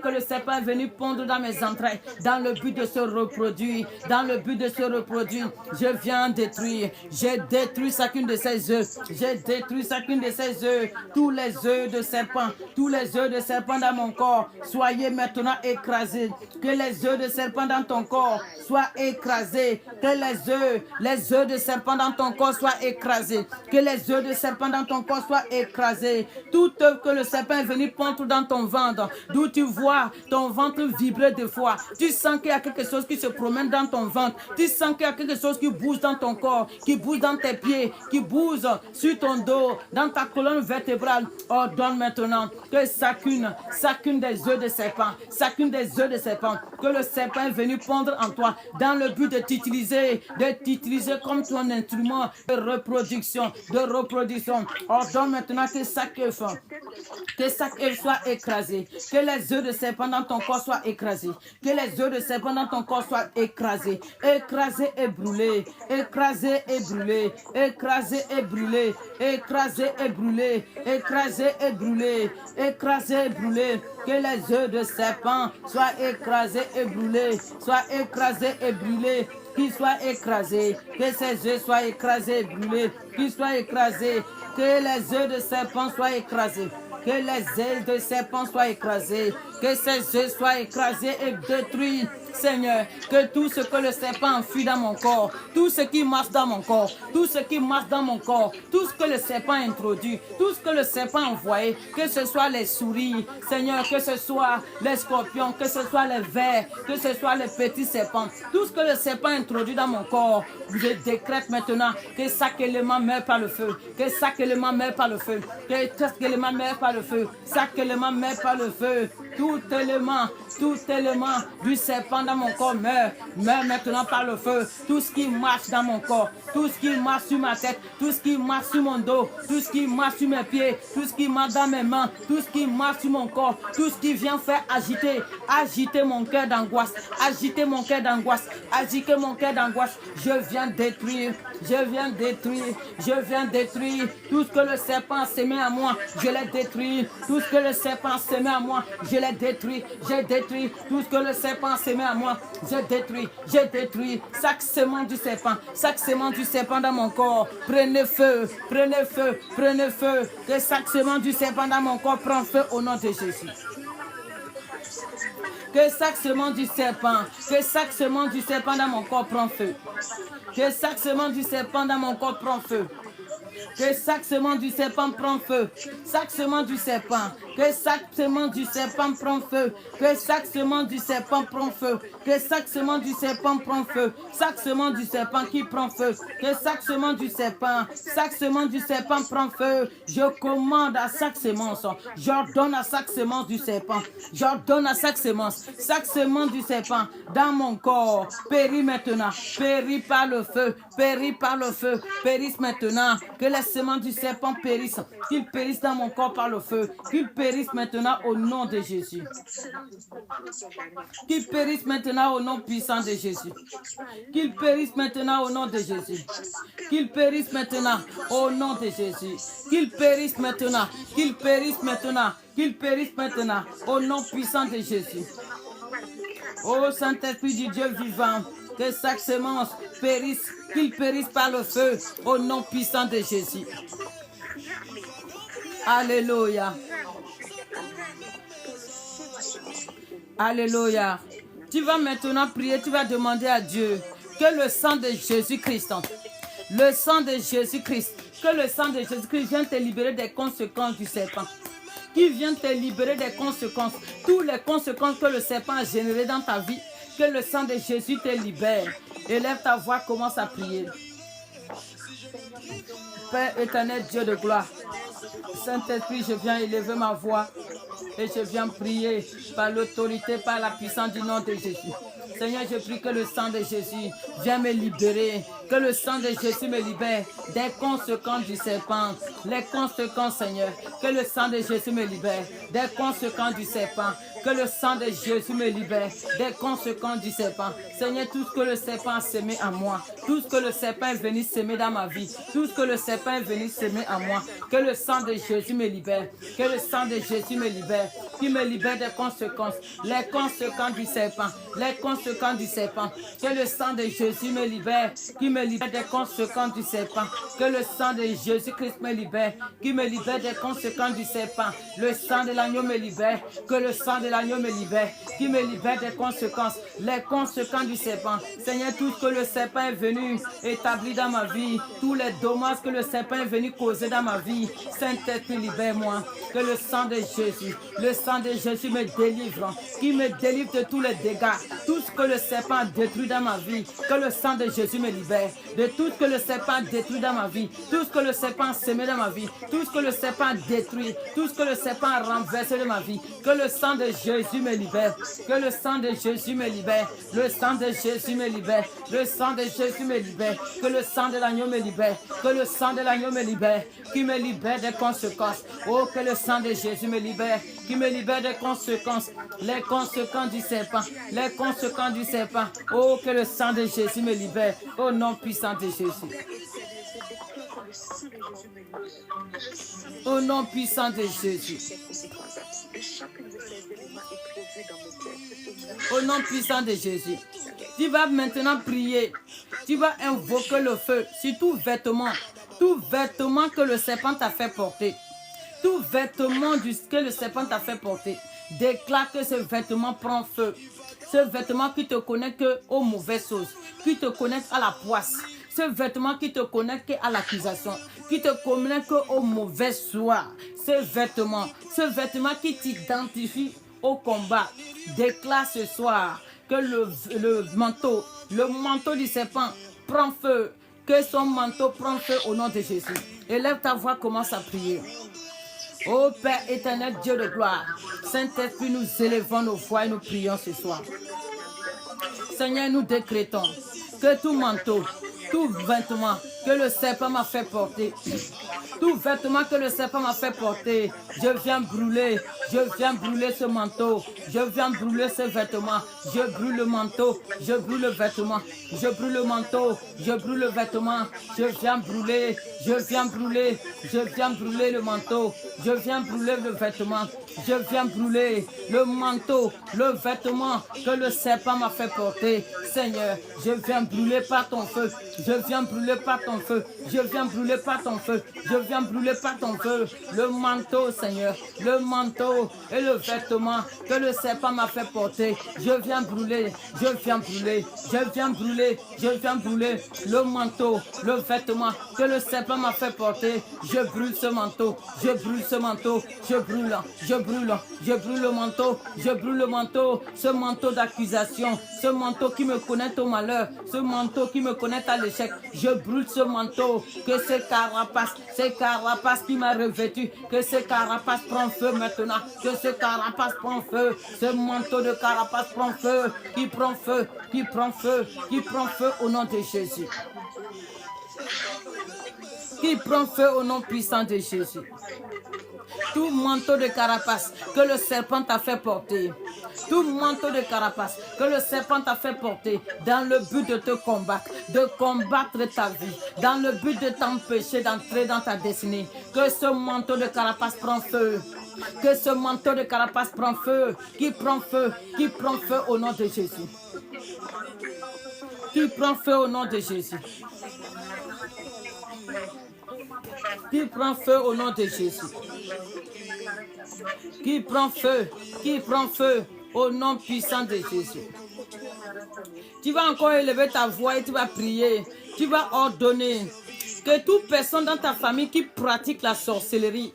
que le serpent est venu pondre dans mes entrailles, dans le but de se reproduire. Dans le but de se reproduire, je viens détruire. J'ai détruit chacune de ces œufs. J'ai détruit chacune de ces œufs. Tous les œufs de serpent, tous les œufs de serpent dans mon corps, soyez maintenant écrasés. Que les œufs de serpent dans ton corps soient écrasés. Que les œufs de serpent dans ton corps soient écrasés. Que les œufs de serpent dans ton corps soient écrasés. Tout œuf que le serpent est venu pondre dans ton ventre, d'où tu vois ton ventre vibrer des fois. Tu sens qu'il y a quelque chose qui se promène dans ton ventre. Tu sens qu'il y a quelque chose qui bouge dans ton corps, qui bouge dans tes pieds, qui bouge sur ton dos, dans ta colonne vertébrale. Ordonne maintenant que chacune des œufs de serpent, que le serpent est venu pondre en toi, dans le but de t'utiliser comme ton instrument de reproduction. Ordonne maintenant que chaque œuf soit écrasé, que les œufs de serpent dans ton corps soient écrasés, que les œufs de serpent dans ton corps soient écrasés, écrasés et brûlés, écrasés et brûlés, écrasés et brûlés, écrasés et brûlés, écrasés et brûlés, écrasés et brûlés. Que les œufs de serpent soient écrasés et brûlés, soient écrasés et brûlés, qu'ils soient écrasés, que ces œufs soient écrasés et brûlés, qu'ils soient écrasés, que les œufs de serpent soient écrasés, que les œufs de serpent soient écrasés, que ces œufs soient écrasés et détruits. Seigneur, que tout ce que le serpent enfuit dans mon corps, tout ce qui marche dans mon corps, tout ce qui marche dans mon corps, tout ce que le serpent introduit, tout ce que le serpent a envoyé, que ce soit les souris, Seigneur, que ce soit les scorpions, que ce soit les vers, que ce soit les petits serpents, tout ce que le serpent introduit dans mon corps, je décrète maintenant que chaque élément meurt par le feu, que chaque élément meurt par le feu, que chaque élément meurt par le feu, chaque élément meurt par le feu, tout élément du serpent dans mon corps meurt maintenant par le feu. Tout ce qui marche dans mon corps, tout ce qui marche sur ma tête, tout ce qui marche sur mon dos, tout ce qui marche sur mes pieds, tout ce qui marche dans mes mains, tout ce qui marche sur mon corps, tout ce qui vient faire agiter mon cœur d'angoisse, agiter mon cœur d'angoisse, agiter mon cœur d'angoisse. Je viens détruire tout ce que le serpent a semé à moi, je l'ai détruit. Tout ce que le serpent a semé à moi, je l'ai détruit. J'ai détruit tout ce que le serpent a semé à moi, j'ai détruit chaque sément du serpent dans mon corps. Prenez feu, que chaque sément du serpent dans mon corps prend feu au nom de Jésus. Que chaque sément du serpent dans mon corps prend feu. Que chaque sément du serpent dans mon corps prend feu. Que chaque semence du serpent prend feu. Chaque semence du serpent. Que chaque semence du serpent prend feu. Que chaque semence du serpent prend feu. Que chaque semence du serpent prend feu. Chaque semence du serpent qui prend feu. Que chaque semence du serpent prend feu. Je commande à chaque semence. J'ordonne à chaque semence du serpent. J'ordonne à chaque semence du serpent dans mon corps. Péris maintenant. Péris par le feu. Péris par le feu. Périsse maintenant. Que les semences du serpent périssent. Qu'ils périssent dans mon corps par le feu. Qu'ils périssent maintenant au nom de Jésus. Qu'ils périssent maintenant au nom puissant de Jésus. Qu'ils périssent maintenant au nom de Jésus. Qu'ils périssent maintenant au nom de Jésus. Qu'ils périssent maintenant. Qu'ils périssent maintenant. Qu'ils périssent maintenant au nom puissant de Jésus. Ô Saint-Esprit du Dieu vivant, que chaque semence périsse, qu'il périsse par le feu au nom puissant de Jésus. Alléluia. Alléluia. Tu vas maintenant prier, tu vas demander à Dieu que le sang de Jésus-Christ, que le sang de Jésus-Christ vienne te libérer des conséquences du serpent. Qui vient te libérer des conséquences, toutes les conséquences que le serpent a générées dans ta vie, que le sang de Jésus te libère. Élève ta voix, commence à prier. Père éternel, Dieu de gloire, Saint-Esprit, je viens élever ma voix et je viens prier par l'autorité, par la puissance du nom de Jésus. Seigneur, je prie que le sang de Jésus vienne me libérer, que le sang de Jésus me libère des conséquences du serpent. Les conséquences, Seigneur, que le sang de Jésus me libère des conséquences du serpent. Que le sang de Jésus me libère des conséquences du serpent. Seigneur, tout ce que le serpent a semé en moi, tout ce que le serpent est venu semer dans ma vie, tout ce que le serpent est venu semer en moi, que le sang de Jésus me libère, que le sang de Jésus me libère, qui me libère des conséquences, les conséquences du serpent, les conséquences du serpent, que le sang de Jésus me libère, qui me libère des conséquences du serpent, que le sang de Jésus-Christ me libère, qui me libère des conséquences du serpent, le sang de l'agneau me libère, que le sang de l'agneau me libère, qui me libère des conséquences, les conséquences du serpent. Seigneur, tout ce que le serpent est venu établir dans ma vie, tous les dommages que le serpent est venu causer dans ma vie, Saint-Esprit, libère-moi. Que le sang de Jésus me délivre, qui me délivre de tous les dégâts, tout ce que le serpent a détruit dans ma vie, que le sang de Jésus me libère, de tout ce que le serpent a détruit dans ma vie, tout ce que le serpent a semé dans ma vie, tout ce que le serpent a détruit, tout ce que le serpent a renversé de ma vie, que le sang de Jésus me libère, que le sang de Jésus me libère, le sang de Jésus me libère, le sang de Jésus me libère, que le sang de l'agneau me libère, que le sang de l'agneau me libère, qui me libère des conséquences. Oh, que le sang de Jésus me libère, qui me libère des conséquences, les conséquences du serpent, les conséquences du serpent. Oh, que le sang de Jésus me libère, au nom puissant de Jésus. Au nom puissant de Jésus. Au nom puissant de Jésus. Tu vas maintenant prier. Tu vas invoquer le feu sur tout vêtement que le serpent t'a fait porter. Tout vêtement que le serpent t'a fait porter. Déclare que ce vêtement prend feu. Ce vêtement qui te connecte aux mauvaises choses, qui te connecte à la poisse. Ce vêtement qui te connecte à l'accusation, qui te connecte aux mauvaises soirs. Ce vêtement qui t'identifie au combat. Déclare ce soir que le manteau du serpent prend feu. Que son manteau prend feu au nom de Jésus. Élève ta voix, commence à prier. Ô Père éternel, Dieu de gloire, Saint-Esprit, nous élevons nos voix et nous prions ce soir. Seigneur, nous décrétons que tout manteau, tout vêtement que le serpent m'a fait porter, tout vêtement que le serpent m'a fait porter, je viens brûler ce manteau, je viens brûler ce vêtement, je brûle le manteau, je brûle le vêtement, je brûle le manteau, je brûle le vêtement, je viens brûler le manteau, je viens brûler le vêtement, je viens brûler le manteau, le vêtement que le serpent m'a fait porter. Seigneur, je viens brûler par ton feu, je viens brûler par ton feu, je viens brûler par ton feu, je Je viens brûler par ton feu le manteau, Seigneur, le manteau et le vêtement que le serpent m'a fait porter. Je viens brûler, je viens brûler, je viens brûler, je viens brûler le manteau, le vêtement que le serpent m'a fait porter. Je brûle ce manteau, je brûle ce manteau, je brûle, je brûle, je brûle le manteau, je brûle le manteau, ce manteau d'accusation, ce manteau qui me connecte au malheur, ce manteau qui me connecte à l'échec. Je brûle ce manteau, que ces carapaces qui m'a revêtu, que ces carapaces prennent feu maintenant, que ce carapace prend feu, ce manteau de carapace prend feu, qui prend feu, qui prend feu, qui prend feu au nom de Jésus. Qui prend feu au nom puissant de Jésus. Tout manteau de carapace que le serpent t'a fait porter, tout manteau de carapace que le serpent t'a fait porter dans le but de te combattre, de combattre ta vie, dans le but de t'empêcher d'entrer dans ta destinée, que ce manteau de carapace prend feu. Que ce manteau de carapace prend feu, qui prend feu au nom de Jésus. Qui prend feu au nom de Jésus. Qui prend feu au nom de Jésus. Qui prend feu au nom puissant de Jésus. Tu vas encore élever ta voix et tu vas prier. Tu vas ordonner que toute personne dans ta famille qui pratique la sorcellerie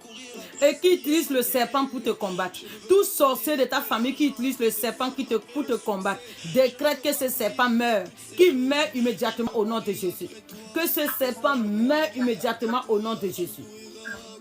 et qui utilise le serpent pour te combattre, tout sorcier de ta famille qui utilise le serpent pour te combattre, décrète que ce serpent meurt, qu'il meurt immédiatement au nom de Jésus. Que ce serpent meurt immédiatement au nom de Jésus.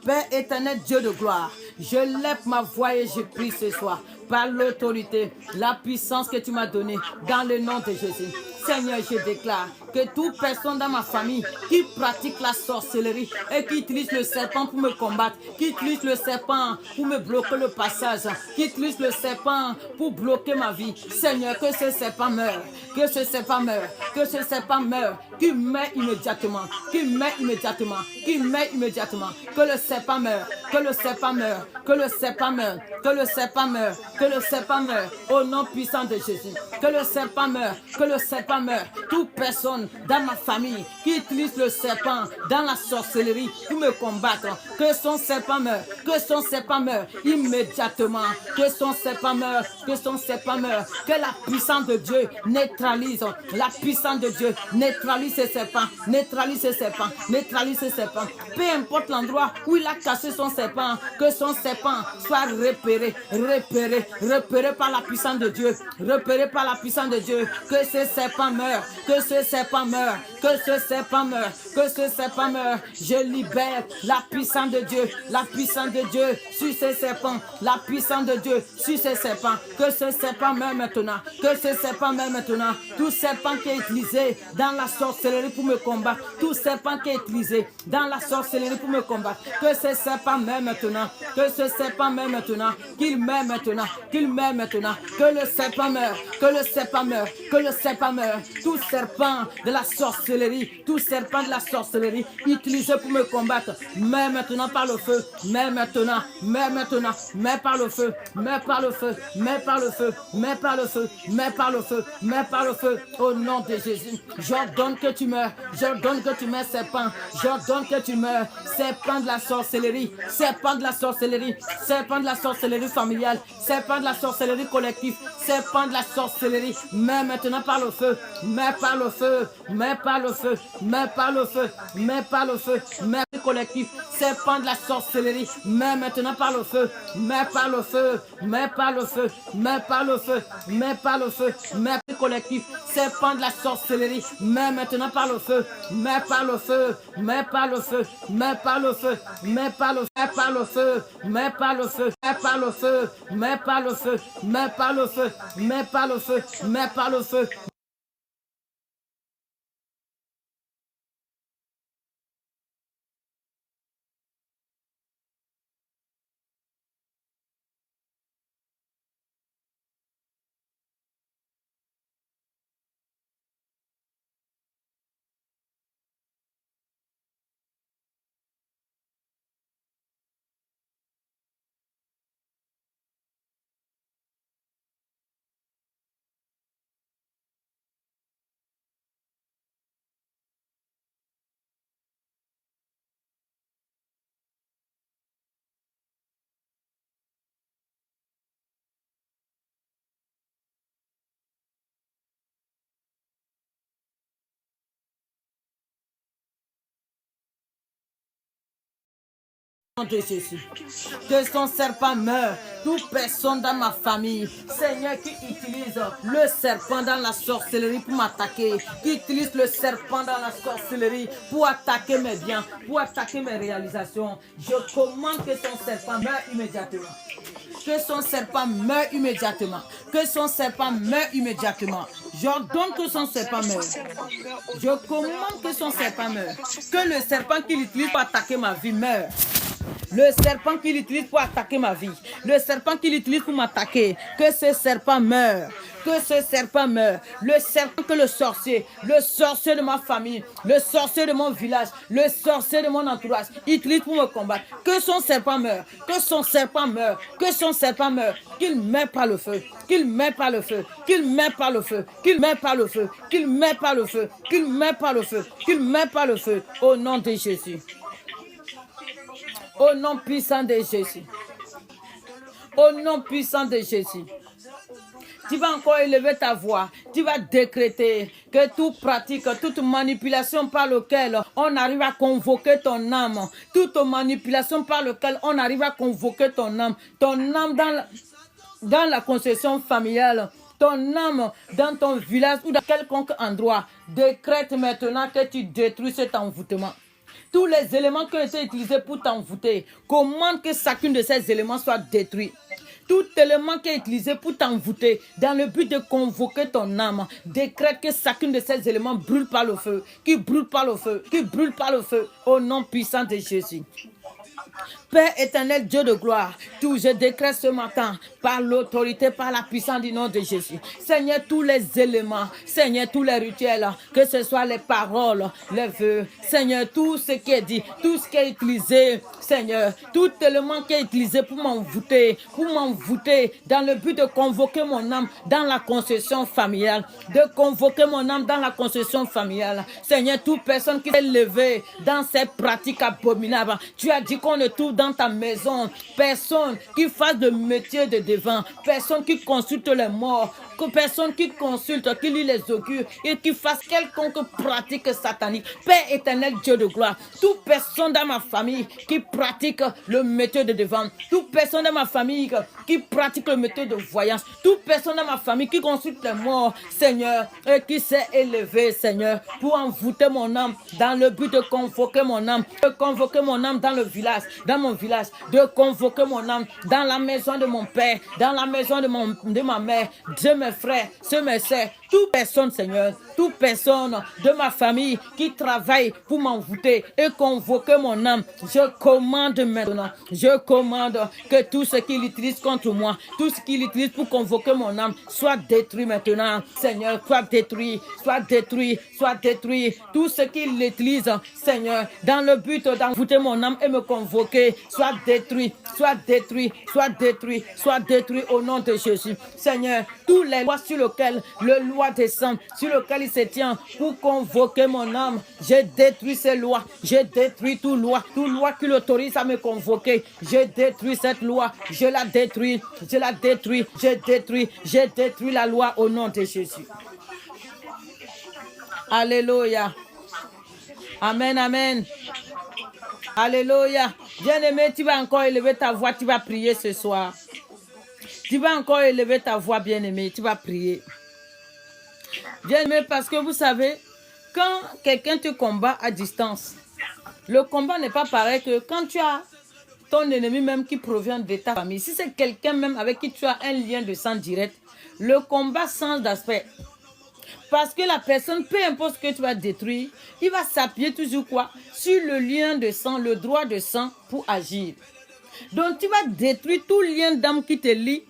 Père éternel, Dieu de gloire, je lève ma voix et je prie ce soir par l'autorité, la puissance que tu m'as donnée dans le nom de Jésus. Seigneur, je déclare que toute personne dans ma famille qui pratique la sorcellerie et qui utilise le serpent pour me combattre, qui utilise le serpent pour me bloquer le passage, qui utilise le serpent pour bloquer ma vie, Seigneur, que ce serpent meure, que ce serpent meure, que ce serpent meure, qu'il meurt immédiatement, qu'il meurt immédiatement, qu'il meurt immédiatement, que le serpent meure, que le serpent meure, que le serpent meure, que le serpent meure, que le serpent meure, au nom puissant de Jésus, que le serpent meure, que le serpent meure. Toute personne dans ma famille qui utilise le serpent dans la sorcellerie pour me combattre, que son serpent meure, que son serpent meure immédiatement, que son serpent meure, que son serpent meure, que la puissance de Dieu neutralise, la puissance de Dieu neutralise ces serpents, neutralise ces serpents, neutralise ces serpents. Peu importe l'endroit où il a caché son serpent, que son serpent soit repéré, repéré par la puissance de Dieu, repéré par la puissance de Dieu, que ce serpent meure, que ce serpent meure, que ce serpent meure, que ce serpent meure. Je libère la puissance de Dieu, la puissance de Dieu sur ces serpents, la puissance de Dieu sur ces serpents, que ce serpent meure maintenant, que ce serpent meure maintenant. Tout serpent qui est utilisé dans la sorcellerie pour me combattre, tout serpent qui est utilisé dans la sorcellerie pour me combattre, que ce serpent meure maintenant, que ce serpent meure maintenant, qu'il meure maintenant, qu'il meure maintenant, que le serpent meure, que le serpent meure, que le serpent meure. Tout serpent de la sorcellerie, tout serpent de la sorcellerie utilisé pour me combattre, meurt maintenant par le feu, meurt maintenant, meurt maintenant, meurt par le feu, meurt par le feu, meurt par le feu, meurt par le feu, meurt par le feu, meurt par le feu, au nom de Jésus. J'ordonne que tu meurs, j'ordonne que tu meurs, serpent, j'ordonne que tu meurs, serpent de la sorcellerie, serpent de la sorcellerie, serpent de la sorcellerie familiale, serpent de la sorcellerie collective, serpent de la sorcellerie, meurs maintenant par le feu, meurs par le feu, meurs par le feu, meurs par le feu, meurs par le feu, meurs collectif, serpent de la sorcellerie, meurs maintenant par le feu, meurs par le feu, meurs par le feu, meurs par le feu, meurs par le feu, meurs collectif, serpent de la sorcellerie, meurs maintenant par le feu, meurs par le feu, meurs par le feu, meurs par le feu, meurs par le feu, par le feu, meurs par le feu, meurs par le feu, meurs par le feu, meurs par le feu, meurs par le feu, meurs par le feu. nom de Jésus. Que son serpent meure. Toute personne dans ma famille, Seigneur, qui utilise le serpent dans la sorcellerie pour m'attaquer, qui utilise le serpent dans la sorcellerie pour attaquer mes biens, pour attaquer mes réalisations, je commande que son serpent meure immédiatement. Que son serpent meure immédiatement. Que son serpent meure immédiatement. J'ordonne que son serpent meure. Je commande que son serpent meure. Que le serpent qu'il utilise pour attaquer ma vie meure. Le serpent qu'il utilise pour attaquer ma vie, le serpent qu'il utilise pour m'attaquer, que ce serpent meure, que ce serpent meure. Le serpent que le sorcier de ma famille, le sorcier de mon village, le sorcier de mon entourage utilise pour me combattre, que son serpent meure, que son serpent meure, que son serpent meure, qu'il meure par le feu, qu'il meure par le feu, qu'il meure par le feu, qu'il meure par le feu, qu'il meure par le feu, qu'il meure par le feu, qu'il meure par le feu, au nom de Jésus. Au nom puissant de Jésus. Au nom puissant de Jésus. Tu vas encore élever ta voix. Tu vas décréter que toute pratique, toute manipulation par laquelle on arrive à convoquer ton âme, toute manipulation par laquelle on arrive à convoquer ton âme dans la concession familiale, ton âme dans ton village ou dans quelconque endroit, décrète maintenant que tu détruis cet envoûtement. Tous les éléments qui ont été utilisés pour t'envoûter, commande que chacun de ces éléments soit détruit. Tout élément qui est utilisé pour t'envoûter dans le but de convoquer ton âme, décrète que chacun de ces éléments brûle par le feu, qui brûle par le feu, qui brûle par le feu, au nom puissant de Jésus. Père éternel, Dieu de gloire, tout je décrète ce matin par l'autorité, par la puissance du nom de Jésus. Seigneur, tous les éléments, Seigneur, tous les rituels, que ce soit les paroles, les vœux, Seigneur, tout ce qui est dit, tout ce qui est utilisé, Seigneur, tout élément qui est utilisé pour m'envoûter dans le but de convoquer mon âme dans la concession familiale, Seigneur, toute personne qui s'est levée dans ces pratiques abominables, tu as dit qu'on ne trouve dans ta maison personne qui fasse de métier de devant, personne qui consulte les morts, personne qui consulte, qui lit les augures et qui fasse quelconque pratique satanique. Père éternel, Dieu de gloire, toute personne dans ma famille qui pratique le métier de devant, toute personne dans ma famille qui pratique le métier de voyance, toute personne dans ma famille qui consulte les morts, Seigneur, et qui s'est élevé, Seigneur, pour envoûter mon âme dans le but de convoquer mon âme, dans le village, dans mon village, de convoquer mon âme dans la maison de mon père, dans la maison de ma mère, de mes frères, de mes sœurs, toute personne, Seigneur, toute personne de ma famille qui travaille pour m'envoûter et convoquer mon âme, je commande maintenant, je commande que tout ce qu'il utilise contre moi, tout ce qu'il utilise pour convoquer mon âme, soit détruit maintenant, Seigneur, soit détruit, tout ce qu'il utilise, Seigneur, dans le but d'envoûter mon âme et me convoquer, soit détruit au nom de Jésus. Seigneur, tous les lois sur lesquelles le loi descend, sur lesquelles il se tient pour convoquer mon âme, je détruis ces lois, je détruis toute loi qui l'autorise à me convoquer, je détruis cette loi, je détruis la loi au nom de Jésus. Alléluia. Amen, amen. Alléluia. Bien-aimé, tu vas encore élever ta voix, tu vas prier ce soir. Tu vas encore élever ta voix, bien-aimé, tu vas prier. Bien-aimé, parce que vous savez, quand quelqu'un te combat à distance, le combat n'est pas pareil que quand tu as ton ennemi même qui provient de ta famille. Si c'est quelqu'un même avec qui tu as un lien de sang direct, le combat change d'aspect. Parce que la personne, peu importe ce que tu vas détruire, il va s'appuyer toujours quoi? Sur le lien de sang, le droit de sang pour agir. Donc tu vas détruire tout lien d'âme qui te lie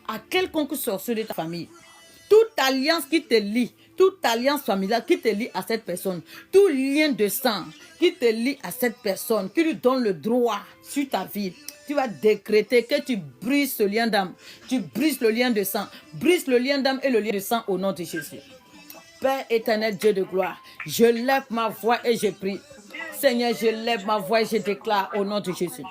à quelconque sorcier de ta famille. Toute alliance qui te lie, toute alliance familiale qui te lie à cette personne, tout lien de sang qui te lie à cette personne, qui lui donne le droit sur ta vie. Tu vas décréter que tu brises ce lien d'âme, tu brises le lien de sang, brise le lien d'âme et le lien de sang au nom de Jésus. Père éternel, Dieu de gloire, je lève ma voix et je prie. Seigneur, je lève ma voix et je déclare au nom de Jésus.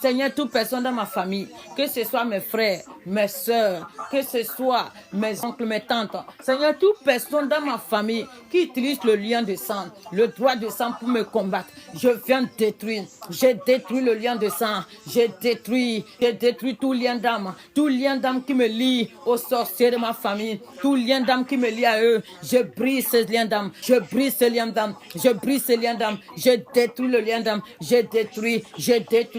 Seigneur, toute personne dans ma famille, que ce soit mes frères, mes soeurs, que ce soit mes oncles, mes tantes. Seigneur, toute personne dans ma famille qui utilise le lien de sang, le droit de sang pour me combattre, je viens détruire. J'ai détruit le lien de sang. J'ai détruit tout lien d'âme qui me lie aux sorciers de ma famille, tout lien d'âme qui me lie à eux. Je brise ce lien d'âme. Je brise ce lien d'âme. Je brise ce lien d'âme. Je détruis le lien d'âme. Je détruis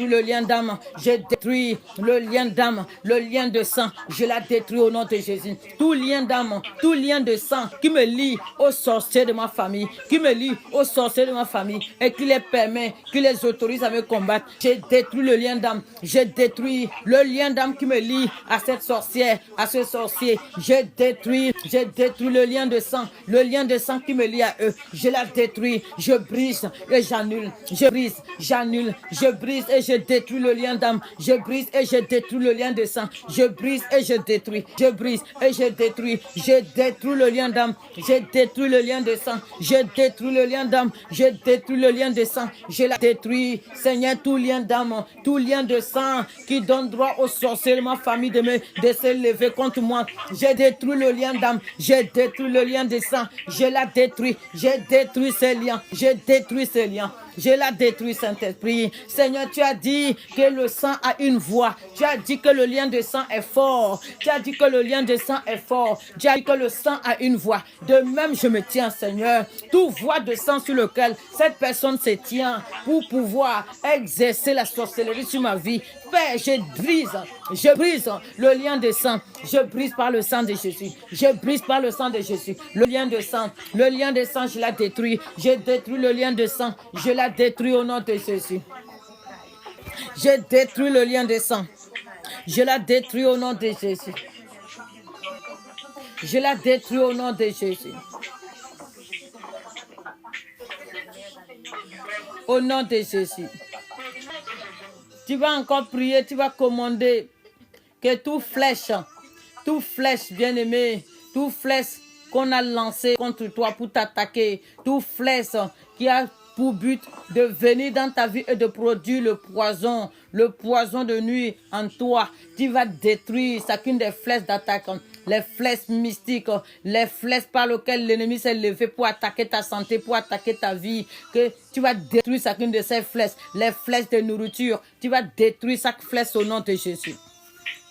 le lien d'âme. Je détruis le lien d'âme, le lien de sang. Je la détruis au nom de Jésus. Tout lien d'âme, tout lien de sang qui me lie aux sorciers de ma famille, qui me lie aux sorciers de ma famille et qui les permet, qui les autorise à me combattre. J'ai détruit le lien d'âme. J'ai détruit le lien d'âme qui me lie à cette sorcière, à ce sorcier. J'ai détruit le lien de sang qui me lie à eux. Je la détruis, je brise et j'annule. Je brise, j'annule, je brise et je détruis le lien d'âme. Je brise et je détruis le lien de sang. Je brise et je détruis. Je brise et je détruis. Je détruis le lien d'âme. Je détruis le lien de sang. Je détruis le lien d'âme. Je détruis le lien de sang. Je la détruis. Seigneur, tout lien d'âme, tout lien de sang qui donne droit aux sorciers de ma famille de se lever contre moi. J'ai détruit le lien d'âme. J'ai détruit le lien de sang. Je la détruis. J'ai détruit ces liens. J'ai détruit ces liens. Je la détruis, Saint-Esprit. Seigneur, tu as dit que le sang a une voix. Tu as dit que le lien de sang est fort. Tu as dit que le lien de sang est fort. Tu as dit que le sang a une voix. De même, je me tiens, Seigneur. Toute voix de sang sur lequel cette personne se tient pour pouvoir exercer la sorcellerie sur ma vie. Père, je brise le lien de sang. Je brise par le sang de Jésus. Je brise par le sang de Jésus. Le lien de sang, je la détruis. Je détruis le lien de sang. Je la détruis au nom de Jésus. Je détruis le lien de sang. Je la détruis au nom de Jésus. Je la détruis au nom de Jésus. Au nom de Jésus. Tu vas encore prier, tu vas commander que toute flèche, bien-aimé, toute flèche qu'on a lancée contre toi pour t'attaquer, toute flèche qui a pour but de venir dans ta vie et de produire le poison de nuit en toi. Tu vas détruire chacune des flèches d'attaque, les flèches mystiques, les flèches par lesquelles l'ennemi s'est levé pour attaquer ta santé, pour attaquer ta vie. Que tu vas détruire chacune de ces flèches, les flèches de nourriture. Tu vas détruire chaque flèche au nom de Jésus.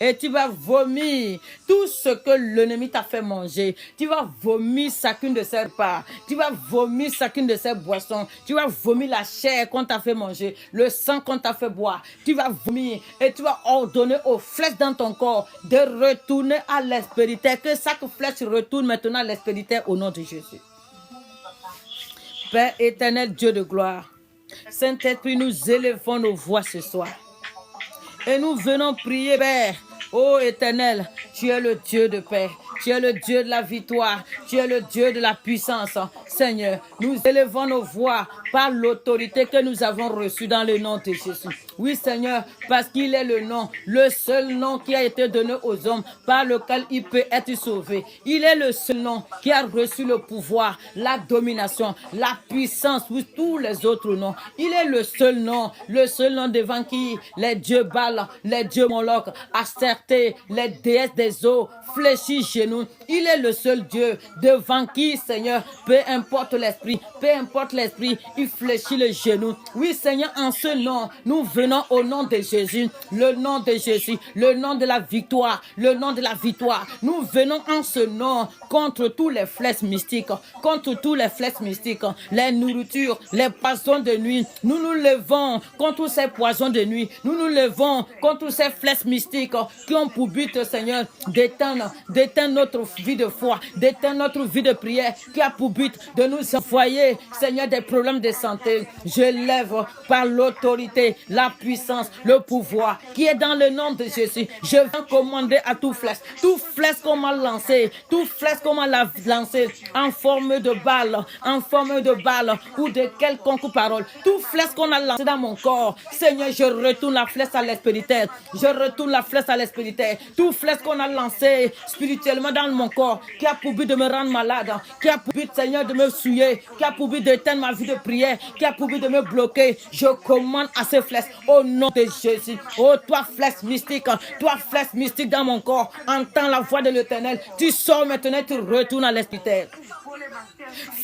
Et tu vas vomir tout ce que l'ennemi t'a fait manger. Tu vas vomir chacune de ses repas. Tu vas vomir chacune de ses boissons. Tu vas vomir la chair qu'on t'a fait manger, le sang qu'on t'a fait boire. Tu vas vomir et tu vas ordonner aux flèches dans ton corps de retourner à l'aspérité. Que chaque flèche retourne maintenant à l'aspérité au nom de Jésus. Père éternel, Dieu de gloire, Saint-Esprit, nous élevons nos voix ce soir. Et nous venons prier, Père. Ô Éternel, tu es le Dieu de paix, tu es le Dieu de la victoire, tu es le Dieu de la puissance. Seigneur, nous élevons nos voix par l'autorité que nous avons reçue dans le nom de Jésus. Oui, Seigneur, parce qu'il est le seul nom qui a été donné aux hommes par lequel il peut être sauvé. Il est le seul nom qui a reçu le pouvoir, la domination, la puissance pour tous les autres noms. Il est le seul nom devant qui les dieux Baal, les dieux Moloch, Astarté, les déesses des eaux, fléchissent genoux. Il est le seul Dieu devant qui, Seigneur, peu importe l'esprit, il fléchit le genou. Oui, Seigneur, en ce nom, nous venons au nom de Jésus, le nom de Jésus, le nom de la victoire, le nom de la victoire. Nous venons en ce nom contre tous les flèches mystiques, les nourritures, les poisons de nuit. Nous nous levons contre ces poisons de nuit. Nous nous levons contre ces flèches mystiques qui ont pour but, Seigneur, d'éteindre notre vie de foi, d'éteindre notre vie de prière, qui a pour but de nous envoyer, Seigneur, des problèmes de santé. Je lève par l'autorité, la la puissance, le pouvoir qui est dans le nom de Jésus. Je viens commander à tout flèche qu'on m'a lancé, tout flèche qu'on m'a lancé en forme de balle ou de quelconque parole, tout flèche qu'on a lancé dans mon corps. Seigneur, je retourne la flèche à l'esprit terre. Je retourne la flèche à l'esprit terre. Tout flèche qu'on a lancé spirituellement dans mon corps, qui a pour but de me rendre malade, qui a pour but, Seigneur, de me souiller, qui a pour but d'éteindre ma vie de prière, qui a pour but de me bloquer. Je commande à ces flèches au nom de Jésus. Oh, toi flèche mystique dans mon corps, entends la voix de l'Éternel. Tu sors maintenant, tu retournes à l'esprit terre.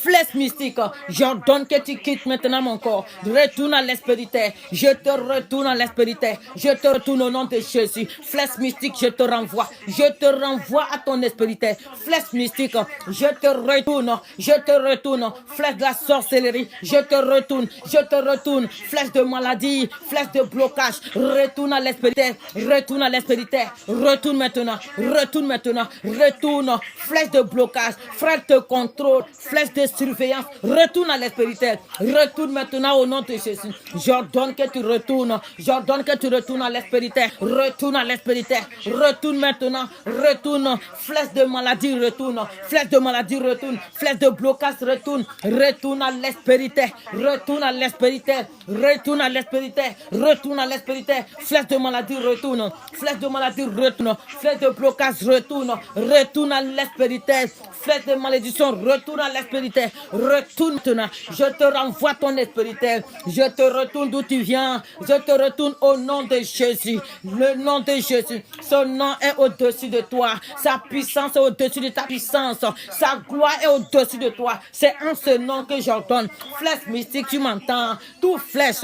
Flèche mystique, j'ordonne que tu quittes maintenant mon corps. Retourne à l'esprit terre. Je te retourne à l'esprit terre. Je te retourne au nom de Jésus. Flèche mystique, je te renvoie. Je te renvoie à ton esprit terre. Flèche mystique, je te retourne. Je te retourne. Flèche de la sorcellerie, je te retourne. Je te retourne. Flèche de maladie, flèche de blocage. Retourne à l'esprit terre. Retourne à l'esprit terre. Retourne maintenant. Retourne maintenant. Retourne. Flèche de blocage. Flèche de contrôle. Flèche de surveillance, retourne à l'esprit terre. Retourne maintenant au nom de Jésus. J'ordonne que tu retournes. J'ordonne que tu retournes à l'esprit terre. Retourne à l'esprit terre. Retourne maintenant. Retourne. Flèche de maladie, retourne. Flèche de maladie, retourne. Flèche de blocage, retourne. Retourne à l'esprit terre. Retourne à l'esprit terre. Retourne à l'esprit terre. Retourne à l'esprit terre. Flèche de maladie, retourne. Flèche de maladie, retourne. Flèche de blocage, retourne. Retourne à l'esprit terre. Flèche de malédiction, retourne à l'esprit terre. Retourne maintenant. Je te renvoie ton esprit terre. Je te retourne d'où tu viens. Je te retourne au nom de Jésus. Le nom de Jésus. Son nom est au-dessus de toi. Sa puissance est au-dessus de ta puissance. Sa gloire est au-dessus de toi. C'est en ce nom que j'ordonne. Flèche mystique, tu m'entends. Tout flèche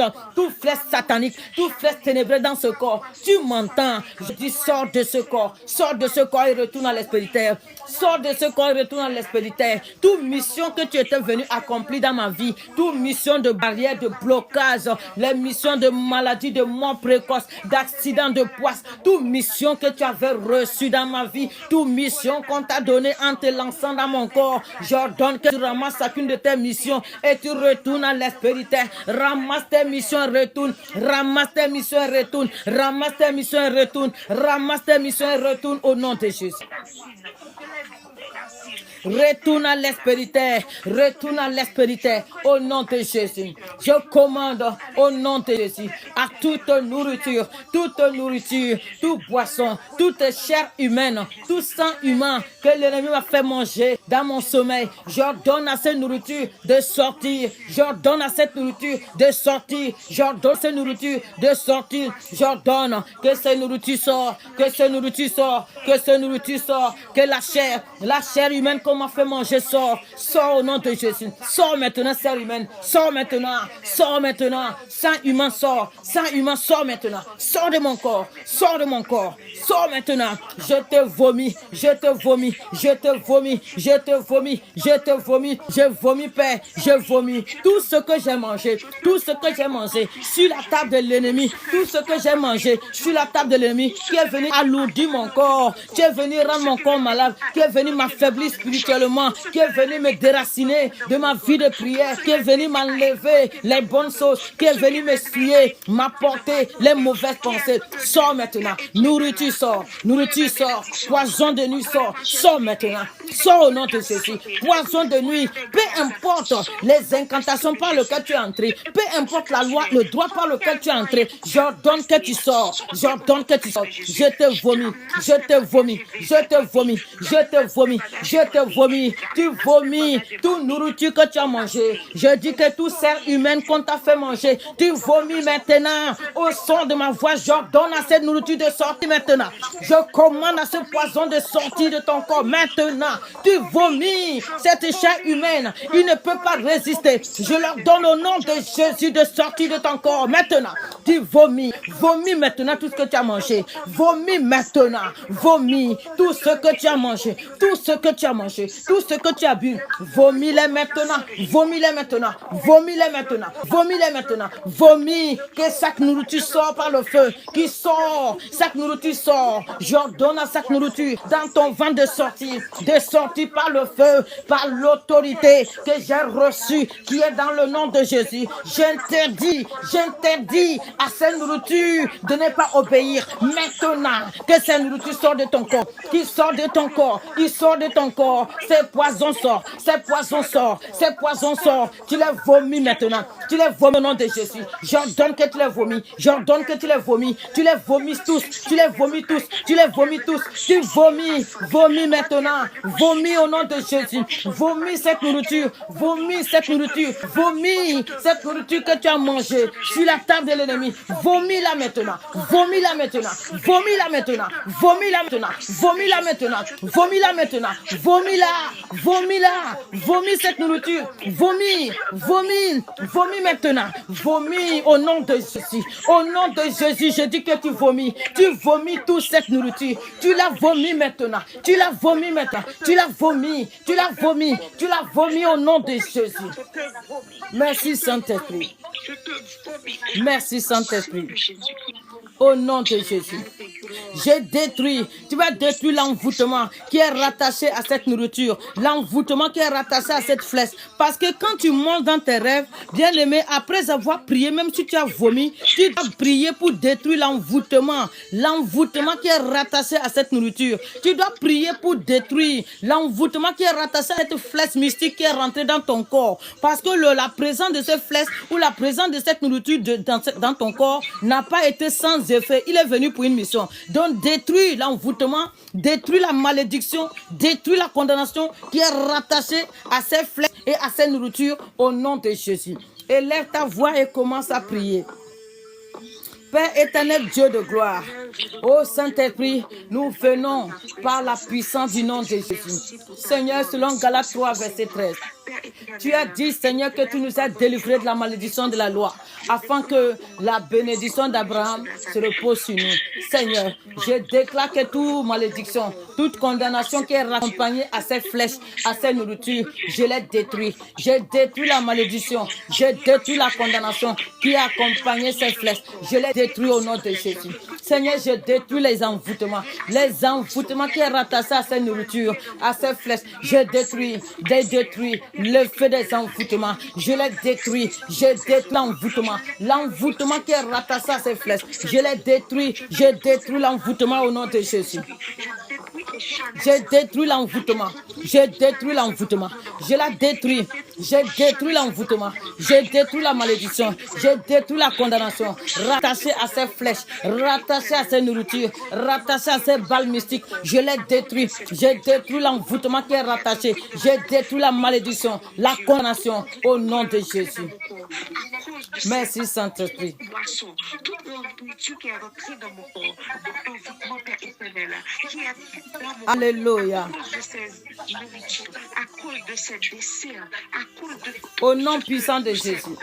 satanique, tout flèche ténébreux dans ce corps. Tu m'entends. Je dis sors de ce corps. Sors de ce corps et retourne à l'esprit terre. Sors de ce corps et retourne à l'esprit terre. Toute mission que tu étais venu accomplir dans ma vie, toute mission de barrière, de blocage, les missions de maladie, de mort précoce, d'accident de poisse, toute mission que tu avais reçue dans ma vie, toute mission qu'on t'a donnée en te lançant dans mon corps, j'ordonne que tu ramasses chacune de tes missions et tu retournes à l'esprit terre. Ramasse tes missions et retourne. Ramasse tes missions et retourne. Ramasse tes missions et retourne. Ramasse tes missions et retourne au nom de Jésus. Retourne à l'esprit terre. Retourne à l'esprit terre. Au nom de Jésus. Je commande au nom de Jésus à toute nourriture, toute boisson, toute chair humaine, tout sang humain que l'ennemi m'a fait manger dans mon sommeil. J'ordonne à cette nourriture de sortir. J'ordonne à cette nourriture de sortir. J'ordonne à cette nourriture de sortir. J'ordonne que cette nourriture sort. Que cette nourriture sort. Que cette nourriture sort. Que la chair humaine qu'on m'a fait manger sort. Sors au nom de Jésus. Sors maintenant, chair humaine. Sors maintenant. Sors maintenant. Sang humain sort. Sang humain sort maintenant. Sors de mon corps. Sors de mon corps. Sors maintenant. Je te vomis. Je te vomis. Je te vomis. Je te vomis. Je te vomis. Je vomis, Père. Je vomis. Tout ce que j'ai mangé. Tout ce que j'ai mangé sur la table de l'ennemi. Tout ce que j'ai mangé sur la table de l'ennemi qui est venu alourdir mon corps. Qui est venu rendre mon corps malade. Qui est venu m'affaiblir spirituellement. Qui est venu me déraciner de ma vie de prière. Qui est venu m'enlever les bonnes choses. Qui est venu m'essuyer, m'apporter les mauvaises pensées. Sors maintenant. Nourriture sort. Nourriture sort. Poison de nuit sort. Sors maintenant. Sors au nom de Jésus. Poison de nuit. Peu importe les incantations par lesquelles tu es entré. Peu importe la loi, le droit par lequel tu es entré. J'ordonne que tu sors. J'ordonne que tu sors. Je te vomis. Je te vomis. Je te vomis. Je te vomis. Je te vomis. Tu vomis toute nourriture que tu as mangé. Je dis que toute chair humaine qu'on t'a fait manger, tu vomis maintenant. Au son de ma voix, j'ordonne à cette nourriture de sortir maintenant. Je commande à ce poison de sortir de ton corps maintenant. Tu vomis cette chair humaine. Il ne peut pas résister. Je leur donne au nom de Jésus de sortir de ton corps maintenant. Tu vomis. Vomis maintenant tout ce que tu as mangé. Vomis maintenant. Vomis tout ce que tu as mangé. Tout ce que tu as mangé. mangé, tout ce que tu as bu, vomis-les maintenant, vomis-les maintenant, vomis-les maintenant, vomis-les maintenant, vomis, que chaque nourriture sort par le feu, qui sort, chaque nourriture sort, j'ordonne à chaque nourriture dans ton ventre de sortir par le feu, par l'autorité que j'ai reçue, qui est dans le nom de Jésus. J'interdis à cette nourriture de ne pas obéir. Maintenant, que cette nourriture sort de ton corps, qui sort de ton corps, qui sort de ton corps. Ces poisons sortent, ces poisons sortent, ces poisons sortent. Tu les vomis maintenant, tu les vomis au nom de Jésus. J'ordonne que tu les vomis, j'ordonne que tu les vomis, tu les vomis tous, tu les vomis tous, tu les vomis tous. Tu vomis, vomis maintenant, vomis au nom de Jésus. Vomis cette nourriture, vomis cette nourriture, vomis cette nourriture que tu as mangée sur la table de l'ennemi. Vomis-la maintenant, vomis-la maintenant, vomis-la maintenant, vomis-la maintenant, vomis-la maintenant, vomis-la maintenant, vomis-la, vomis-la, vomis cette nourriture, vomis, vomis, vomis maintenant, vomis au nom de Jésus. Au nom de Jésus, je dis que tu vomis toute cette nourriture, tu la vomis maintenant, tu la vomis maintenant, tu la vomis, tu la vomis, tu la vomis au nom de Jésus. Merci Saint-Esprit. Merci Saint-Esprit. Au nom de Jésus. J'ai détruit, tu vas détruire l'envoûtement qui est rattaché à cette nourriture, l'envoûtement qui est rattaché à cette flèche. Parce que quand tu manges dans tes rêves, bien aimé, après avoir prié, même si tu as vomi, tu dois prier pour détruire l'envoûtement qui est rattaché à cette nourriture. Tu dois prier pour détruire l'envoûtement qui est rattaché à cette flèche mystique qui est rentrée dans ton corps. Parce que la présence de cette flèche ou la présence de cette nourriture dans ton corps n'a pas été sans effet. Il est venu pour une mission. Donc détruis l'envoûtement, détruis la malédiction, détruis la condamnation qui est rattachée à ces flèches et à ces nourritures au nom de Jésus. Élève ta voix et commence à prier. Père éternel, Dieu de gloire, ô Saint-Esprit, nous venons par la puissance du nom de Jésus. Seigneur, selon Galates 3, verset 13, tu as dit, Seigneur, que tu nous as délivrés de la malédiction de la loi, afin que la bénédiction d'Abraham se repose sur nous. Seigneur, je déclare que toute malédiction, toute condamnation qui est accompagnée à ces flèches, à ces nourritures, je les détruis. Je détruis la malédiction, je détruis la condamnation qui a accompagné ces flèches. Je les détruis au nom de Jésus. Seigneur, je détruis les envoûtements qui est rattaché à ces nourritures, à ces flèches. Je détruis le feu des envoûtements. Je les détruis. Je détruis l'envoûtement qui est rattaché à ces flèches. Je les détruis. Je détruis l'envoûtement au nom de Jésus. Je détruis l'envoûtement. Je détruis l'envoûtement. Je la détruis. Je détruis l'envoûtement. Je détruis la malédiction. Je détruis la condamnation. Rattachée à ces flèches, rattachée à ces nourritures, rattachée à ces balles mystiques. Je les détruis. Je détruis l'envoûtement qui est rattaché. Je détruis la malédiction, la condamnation au nom de Jésus. Merci Saint-Esprit. Alléluia. Au nom puissant de Jésus.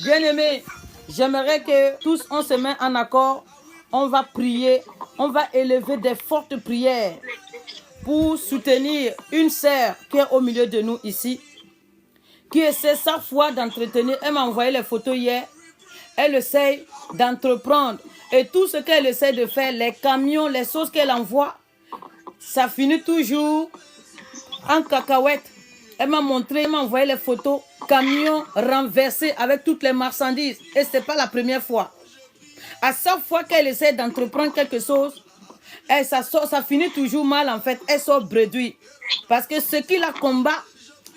Bien-aimés, j'aimerais que tous on se met en accord. On va prier, on va élever des fortes prières pour soutenir une sœur qui est au milieu de nous ici, qui essaie sa foi d'entretenir. Elle m'a envoyé les photos hier. Elle essaie d'entreprendre. Et tout ce qu'elle essaie de faire, les camions, les choses qu'elle envoie, ça finit toujours en cacahuète. Elle m'a montré, elle m'a envoyé les photos, camions renversés avec toutes les marchandises. Et ce n'est pas la première fois. À chaque fois qu'elle essaie d'entreprendre quelque chose, ça finit toujours mal en fait. Elle sort bredouille. Parce que ce qui la combat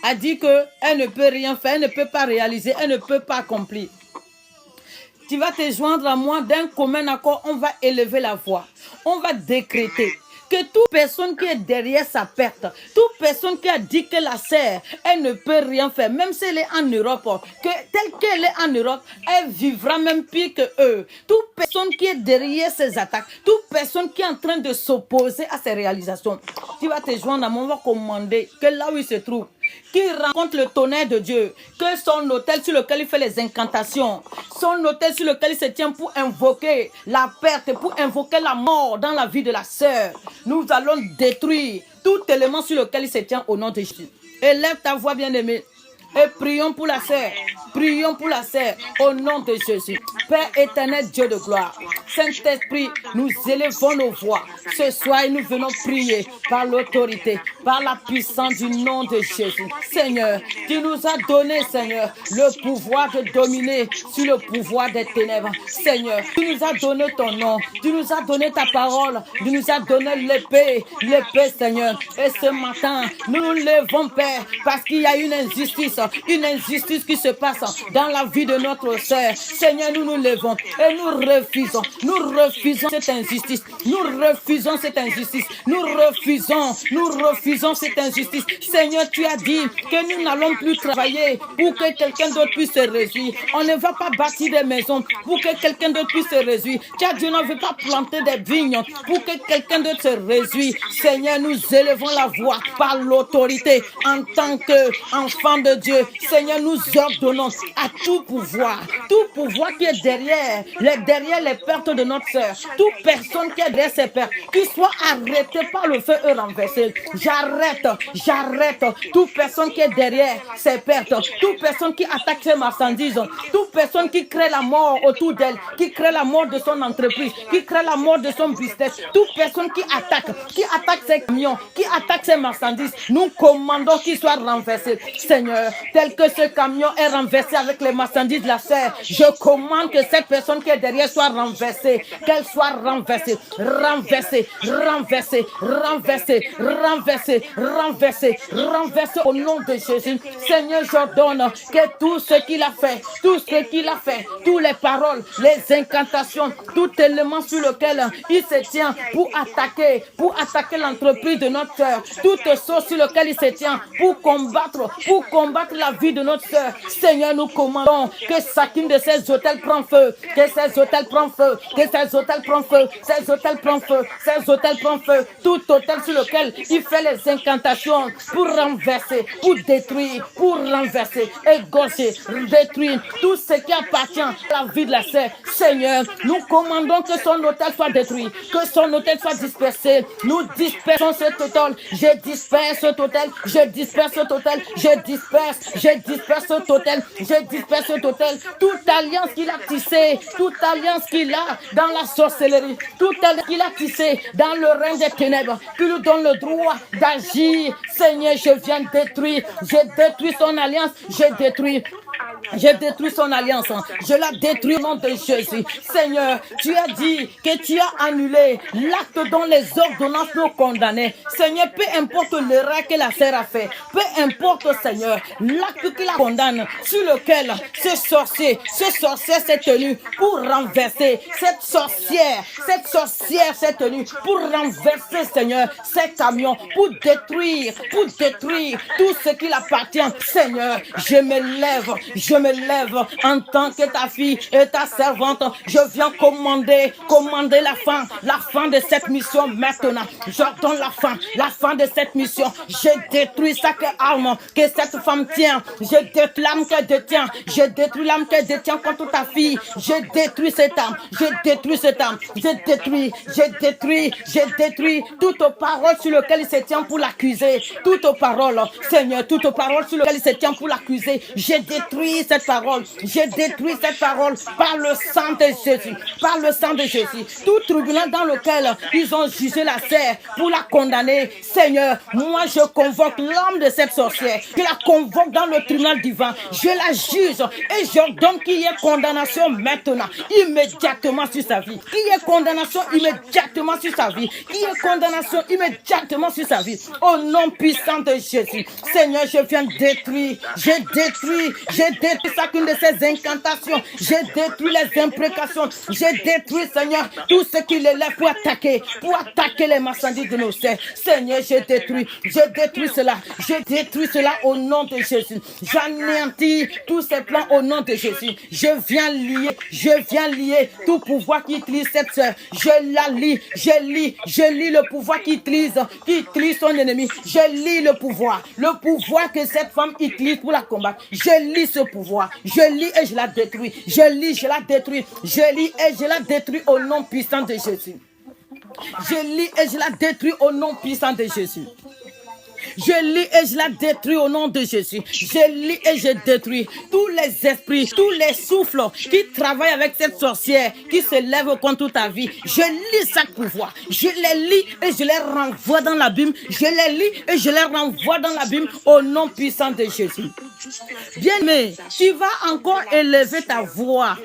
a dit qu'elle ne peut rien faire, elle ne peut pas réaliser, elle ne peut pas accomplir. Tu vas te joindre à moi d'un commun accord, on va élever la voix. On va décréter que toute personne qui est derrière sa perte, toute personne qui a dit que la sœur, elle ne peut rien faire, même si elle est en Europe, que telle qu'elle est en Europe, elle vivra même pire que eux. Toute personne qui est derrière ces attaques, toute personne qui est en train de s'opposer à ces réalisations, tu vas te joindre à moi, on va commander que là où il se trouve, qui rencontre le tonnerre de Dieu, que son autel sur lequel il fait les incantations, son autel sur lequel il se tient pour invoquer la perte, pour invoquer la mort dans la vie de la sœur, nous allons détruire tout élément sur lequel il se tient au nom de Jésus. Élève ta voix, bien-aimée. Et prions pour la sœur. Prions pour la sœur au nom de Jésus. Père éternel, Dieu de gloire. Saint-Esprit, nous élevons nos voix. Ce soir, nous venons prier par l'autorité, par la puissance du nom de Jésus. Seigneur, tu nous as donné, Seigneur, le pouvoir de dominer sur le pouvoir des ténèbres. Seigneur, tu nous as donné ton nom. Tu nous as donné ta parole. Tu nous as donné l'épée. L'épée, Seigneur. Et ce matin, nous nous levons, Père, parce qu'il y a une injustice qui se passe dans la vie de notre sœur. Seigneur, nous nous levons et nous refusons cette injustice. Nous refusons cette injustice. Nous refusons cette injustice. Seigneur, tu as dit que nous n'allons plus travailler pour que quelqu'un d'autre puisse se réjouir. On ne va pas bâtir des maisons pour que quelqu'un d'autre puisse se réjouir. Tu as dit, on ne veut pas planter des vignes pour que quelqu'un d'autre se réjouisse. Seigneur, nous élevons la voix par l'autorité en tant qu'enfants de Dieu. Seigneur, nous ordonnons à tout pouvoir qui est derrière les pertes de notre sœur, toute personne qui est derrière ses pertes, qui soit arrêtée par le feu et renversée. J'arrête toute personne qui est derrière ses pertes, toute personne qui attaque ses marchandises, toute personne qui crée la mort autour d'elle, qui crée la mort de son entreprise, qui crée la mort de son business, toute personne qui attaque ses camions, qui attaque ses marchandises. Nous commandons qu'il soit renversé. Seigneur, tel que ce camion est renversé avec les marchandises de la sœur, je commande que cette personne qui est derrière soit renversée, qu'elle soit renversée au nom de Jésus. Seigneur, j'ordonne que tout ce qu'il a fait, toutes les paroles, les incantations, tout élément sur lequel il se tient pour attaquer l'entreprise de notre sœur, toute chose sur laquelle il se tient pour combattre la vie de notre sœur. Seigneur, nous commandons que chacune de ces hôtels prend feu, tout hôtel sur lequel il fait les incantations pour renverser, pour détruire, pour renverser, égorger, détruire tout ce qui appartient à la vie de la sœur. Seigneur, nous commandons que son hôtel soit détruit, que son hôtel soit dispersé. Nous dispersons cet hôtel. Je disperse cet hôtel. Toute alliance qu'il a tissée, toute alliance qu'il a dans la sorcellerie, toute alliance qu'il a tissée dans le règne des ténèbres, qui lui donne le droit d'agir. Seigneur, je viens détruire. Je détruis son alliance. Je détruis son alliance. Je la détruis au nom de Jésus. Seigneur, tu as dit que tu as annulé l'acte dont les ordonnances nous condamnaient. Seigneur, peu importe l'erreur que la sœur a fait, peu importe, Seigneur, l'acte qui la condamne, sur lequel ce sorcier s'est tenu pour renverser, cette sorcière s'est tenue pour renverser, Seigneur, ces camions, pour détruire tout ce qui appartient. Seigneur, je me lève en tant que ta fille et ta servante. Je viens commander la fin de cette mission maintenant. J'ordonne la fin de cette mission. Je détruis chaque arme que cette femme tient. Je détruis l'âme qu'elle détient. Je détruis l'âme qu'elle détient contre ta fille. Je détruis cette âme. Je détruis toute parole sur laquelle il se tient pour l'accuser. Toute parole, Seigneur, toute parole sur laquelle il se tient pour l'accuser. Je détruis cette parole. Par le sang de Jésus. Tout tribunal dans lequel ils ont jugé la sœur pour la condamner. Seigneur, moi je convoque l'âme de cette sorcière. Je la convoque dans le tribunal divin. Je la juge et j'ordonne qu'il y ait condamnation maintenant, immédiatement sur sa vie. Qu'il y ait condamnation immédiatement sur sa vie. Au nom puissant de Jésus. Seigneur, je viens détruire. Je détruis détruis chacune de ces incantations. Je détruis les imprécations. Je détruis, Seigneur, tout ce qui les lève pour attaquer les marchandises de nos sœurs. Seigneur, je détruis cela. Je détruis cela au nom de Jésus. J'anéantis tous ces plans au nom de Jésus. Je viens lier tout pouvoir qui utilise cette sœur. Je lis le pouvoir qui utilise son ennemi. Je lis le pouvoir que cette femme utilise pour la combattre. Je lis ce pouvoir. Je lis et je la détruis. Je lis et je la détruis au nom puissant de Jésus. Je lis et je la détruis au nom puissant de Jésus. Je lis et je la détruis au nom de Jésus. Je lis et je détruis tous les esprits, tous les souffles qui travaillent avec cette sorcière, qui se lèvent contre ta vie. Je lis chaque pouvoir. Je les lis et je les renvoie dans l'abîme. Je les lis et je les renvoie dans l'abîme au nom puissant de Jésus. Bien-aimé, tu vas encore élever ta voix.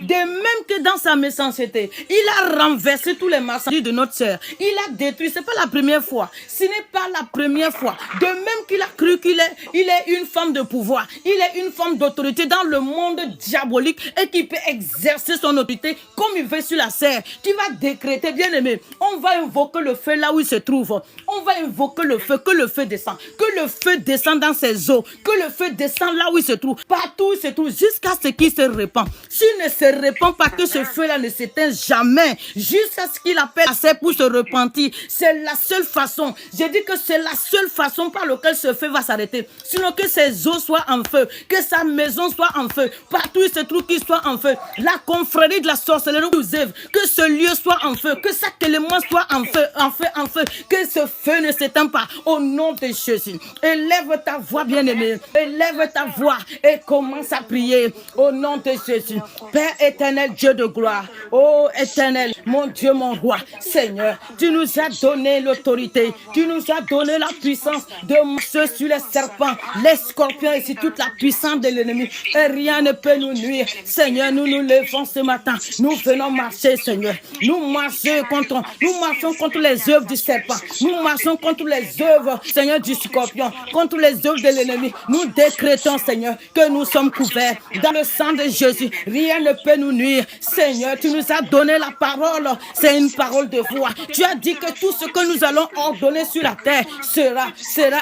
De même que dans sa méchanceté, il a renversé tous les marchandises de notre sœur. Il a détruit. Ce n'est pas la première fois. Ce n'est pas la première fois. De même qu'il a cru qu'il est une femme de pouvoir. Il est une femme d'autorité dans le monde diabolique et qui peut exercer son autorité comme il veut sur la sœur. Tu vas décréter, bien-aimé. On va invoquer le feu là où il se trouve. On va invoquer le feu, que le feu descend. Que le feu descend dans ses eaux. Que le feu descend là où il se trouve. Partout où il se trouve, jusqu'à ce qu'il se répand. S'il ne se répand pas, que ce feu-là ne s'éteint jamais. Jusqu'à ce qu'il appelle assez pour se repentir. C'est la seule façon. J'ai dit que c'est la seule façon par laquelle ce feu va s'arrêter. Sinon que ses eaux soient en feu. Que sa maison soit en feu. Partout où il se trouve, qu'il soit en feu. La confrérie de la sorcellerie nous œuvre. Que ce lieu soit en feu. Que chaque élément soit en feu, en feu, en feu. Que ce feu ne s'éteint pas. Au nom de Jésus. Élève ta voix, bien-aimé. Élève ta voix et commence à prier. Au nom de Jésus. Père éternel, Dieu de gloire. Oh éternel, mon Dieu, mon roi. Seigneur, tu nous as donné l'autorité. Tu nous as donné la puissance de marcher sur les serpents, les scorpions et sur toute la puissance de l'ennemi. Et rien ne peut nous nuire. Seigneur, nous nous levons ce matin. Nous venons marcher, Seigneur. Nous marchons contre les œuvres du serpent. Nous marchons contre les œuvres, Seigneur, du scorpion, contre les œuvres de l'ennemi. Nous décrétons, Seigneur, que nous sommes couverts dans le sang de Jésus. Rien ne peut nous nuire. Seigneur, tu nous as donné la parole. C'est une parole de foi. Tu as dit que tout ce que nous allons ordonner sur la terre sera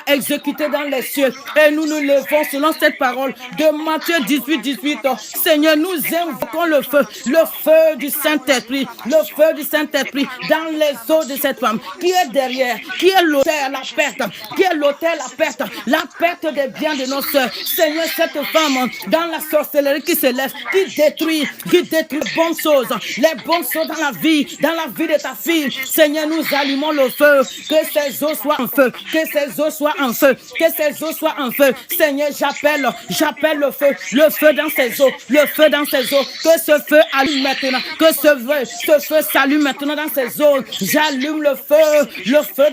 exécuté dans les cieux. Et nous nous levons selon cette parole de Matthieu 18. Seigneur, nous invoquons le feu du Saint-Esprit, le feu du Saint-Esprit dans les eaux de cette femme qui est derrière, qui est l'auteur, la perte des biens de nos sœurs. Seigneur, cette femme dans la sorcellerie qui se lève, qui détruit les bonnes choses dans la vie de ta fille. Seigneur, nous allumons le feu, que ces eaux soient en feu, que ces eaux soient en feu, que ces eaux soient en feu. Seigneur, j'appelle le feu dans ces eaux, le feu dans ces eaux, que ce feu allume maintenant, que ce feu s'allume maintenant dans ces eaux. J'allume le feu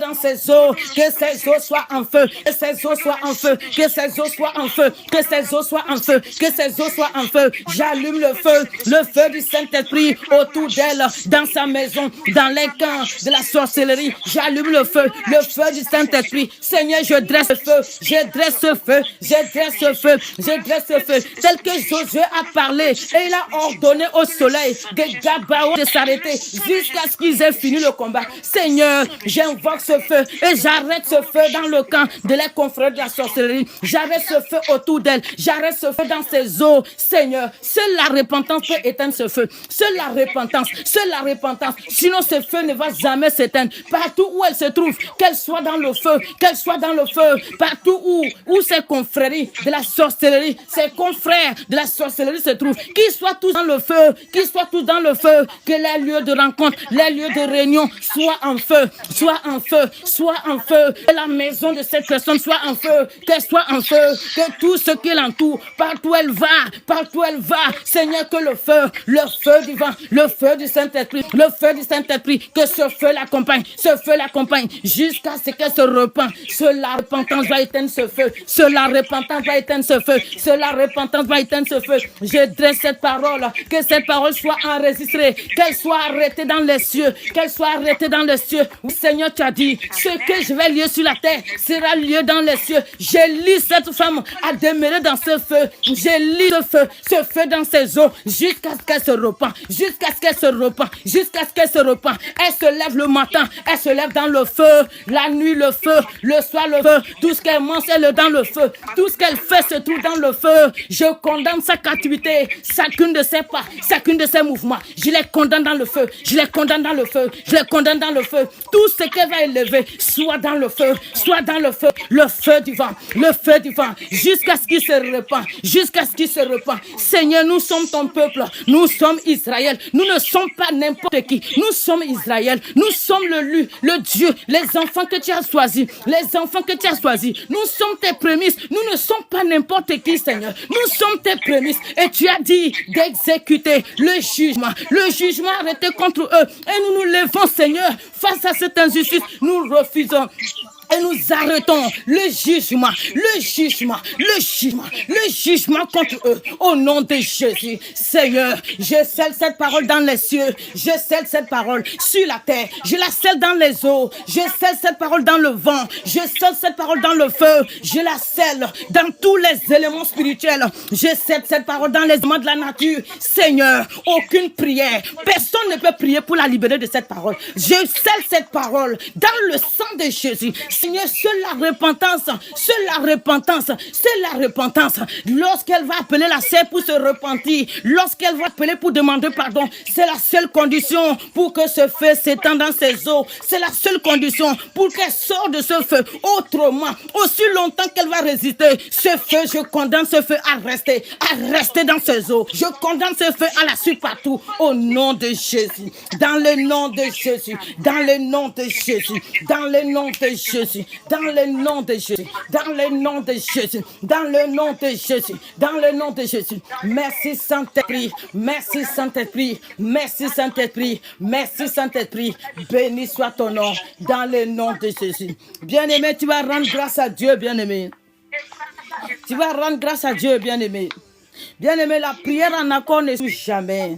dans ces eaux, que ces eaux soient en feu, que ces eaux soient en feu, que ces eaux soient en feu, que ces eaux soient en feu, que ces eaux soient en feu. J'allume le feu du Saint-Esprit autour d'elle, dans sa maison, dans les camps de la sorcellerie. J'allume le feu du Saint-Esprit. Seigneur, je dresse ce feu, tel que Josué a parlé et il a ordonné au soleil de Gabaon de s'arrêter jusqu'à ce qu'ils aient fini le combat. Seigneur, j'invoque ce feu et j'arrête ce feu dans le camp de les confrères de la sorcellerie. J'arrête ce feu autour d'elle. J'arrête ce feu dans ses eaux. Seigneur, seule la repentance peut éteindre ce feu. Seule la repentance. Sinon, ce feu ne va jamais s'éteindre. Partout où elle se trouve, qu'elle soit dans le feu. Partout où ses confréries de la sorcellerie, ses confrères de la sorcellerie se trouvent, qu'ils soient tous dans le feu. Que les lieux de rencontre, les lieux de réunion soient en feu. Que la maison de cette personne soit en feu. Qu'elle soit en feu. Que tout ce qui l'entoure, partout où elle va, Seigneur, que le feu du vent, le feu du Saint-Esprit, que ce feu l'accompagne, jusqu'à ce qu'elle se repent, repent. Cela repentance va éteindre ce feu. Cela repentance va éteindre ce feu. Cela repentance va éteindre ce feu. Je dresse cette parole. Que cette parole soit enregistrée. Qu'elle soit arrêtée dans les cieux. Qu'elle soit arrêtée dans les cieux. Oui, Seigneur, tu as dit, ce que je vais lier sur la terre sera lié dans les cieux. Je lis cette femme à demeurer dans ce feu. Je lis ce feu dans ses eaux jusqu'à ce qu'elle se repent. Jusqu'à ce qu'elle se repent. Jusqu'à ce qu'elle se repent. Elle se lève le matin. Elle se lève dans le feu. La nuit, le feu. Le soir, le feu. Tout ce qu'elle mange, elle est dans le feu. Tout ce qu'elle fait se trouve dans le feu. Je condamne sa captivité. Chacune de ses pas. Chacune de ses mouvements. Je les condamne dans le feu. Je les condamne dans le feu. Je les condamne dans le feu. Tout ce qu'elle va élever, soit dans le feu. Soit dans le feu. Le feu du vent. Le feu du vent. Jusqu'à ce qu'il se répand. Jusqu'à ce qu'il se répand. Seigneur, nous sommes ton peuple. Nous sommes Israël. Nous ne sommes pas n'importe qui. Nous sommes Israël. Nous sommes le Dieu, les enfants que tu as choisis. Les enfants que tu as choisis. Nous sommes tes prémices. Nous ne sommes pas n'importe qui, Seigneur. Nous sommes tes prémices. Et tu as dit d'exécuter le jugement. Le jugement arrêté contre eux. Et nous nous levons, Seigneur, face à cette injustice. Nous refusons. Et nous arrêtons le jugement contre eux. Au nom de Jésus, Seigneur, je scelle cette parole dans les cieux. Je scelle cette parole sur la terre. Je la scelle dans les eaux. Je scelle cette parole dans le vent. Je scelle cette parole dans le feu. Je la scelle dans tous les éléments spirituels. Je scelle cette parole dans les éléments de la nature. Seigneur, aucune prière. Personne ne peut prier pour la libérer de cette parole. Je scelle cette parole dans le sang de Jésus. Seigneur, c'est la repentance. Lorsqu'elle va appeler la sœur pour se repentir, lorsqu'elle va appeler pour demander pardon, c'est la seule condition pour que ce feu s'étende dans ses eaux. C'est la seule condition pour qu'elle sorte de ce feu. Autrement, aussi longtemps qu'elle va résister, ce feu, je condamne ce feu à rester dans ses eaux. Je condamne ce feu à la suite partout, au nom de Jésus. Dans le nom de Jésus. Dans le nom de Jésus. Dans le nom de Jésus. Dans le nom de Jésus, dans le nom de Jésus, dans le nom de Jésus, dans le nom de Jésus. Merci Saint-Esprit, merci Saint-Esprit, merci Saint-Esprit, merci Saint-Esprit. Béni soit ton nom, dans le nom de Jésus. Bien-aimé, tu vas rendre grâce à Dieu, bien-aimé. Tu vas rendre grâce à Dieu, bien-aimé. Bien-aimé, la prière en accord ne souffre jamais.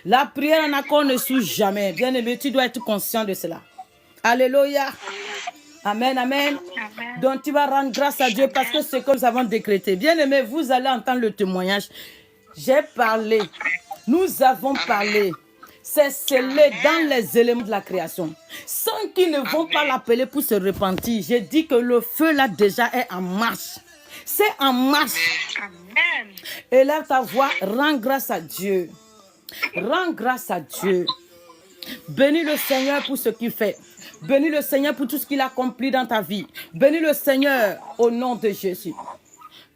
La prière en accord ne souffre jamais. Bien-aimé, tu dois être conscient de cela. Alléluia. Amen, amen. Donc tu vas rendre grâce à Dieu parce que c'est ce que nous avons décrété. Bien aimé, vous allez entendre le témoignage. J'ai parlé. Nous avons parlé. C'est scellé dans les éléments de la création. Sans qu'ils ne vont pas l'appeler pour se repentir. J'ai dit que le feu là déjà est en marche. C'est en marche. Amen. Élève ta voix, rends grâce à Dieu. Rends grâce à Dieu. Bénis le Seigneur pour ce qu'il fait. Bénis le Seigneur pour tout ce qu'il a accompli dans ta vie. Bénis le Seigneur au nom de Jésus.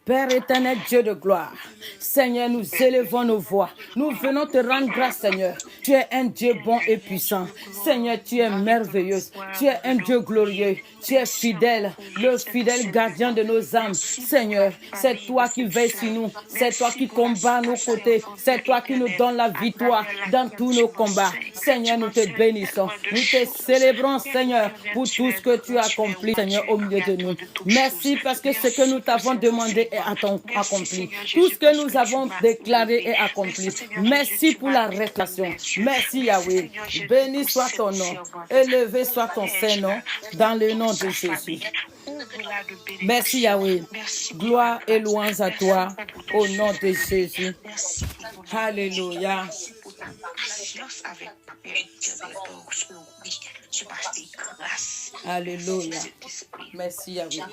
Père éternel, Dieu de gloire, Seigneur, nous élevons nos voix. Nous venons te rendre grâce, Seigneur. Tu es un Dieu bon et puissant. Seigneur, tu es merveilleux. Tu es un Dieu glorieux. Tu es fidèle, le fidèle gardien de nos âmes. Seigneur, c'est toi qui veilles sur nous. C'est toi qui combats à nos côtés. C'est toi qui nous donnes la victoire dans tous nos combats. Seigneur, nous te bénissons. Nous te célébrons, Seigneur, pour tout ce que tu as accompli, Seigneur, au milieu de nous. Merci parce que ce que nous t'avons demandé est accompli. Tout ce que nous avons déclaré est accompli. Merci pour la réclamation. Merci, Yahweh. Béni soit ton nom. Élevé soit ton Saint-Nom dans le nom de Jésus. Merci Yahweh. Gloire et louange à toi au nom de Jésus. Alléluia. Alléluia. Merci Yahweh.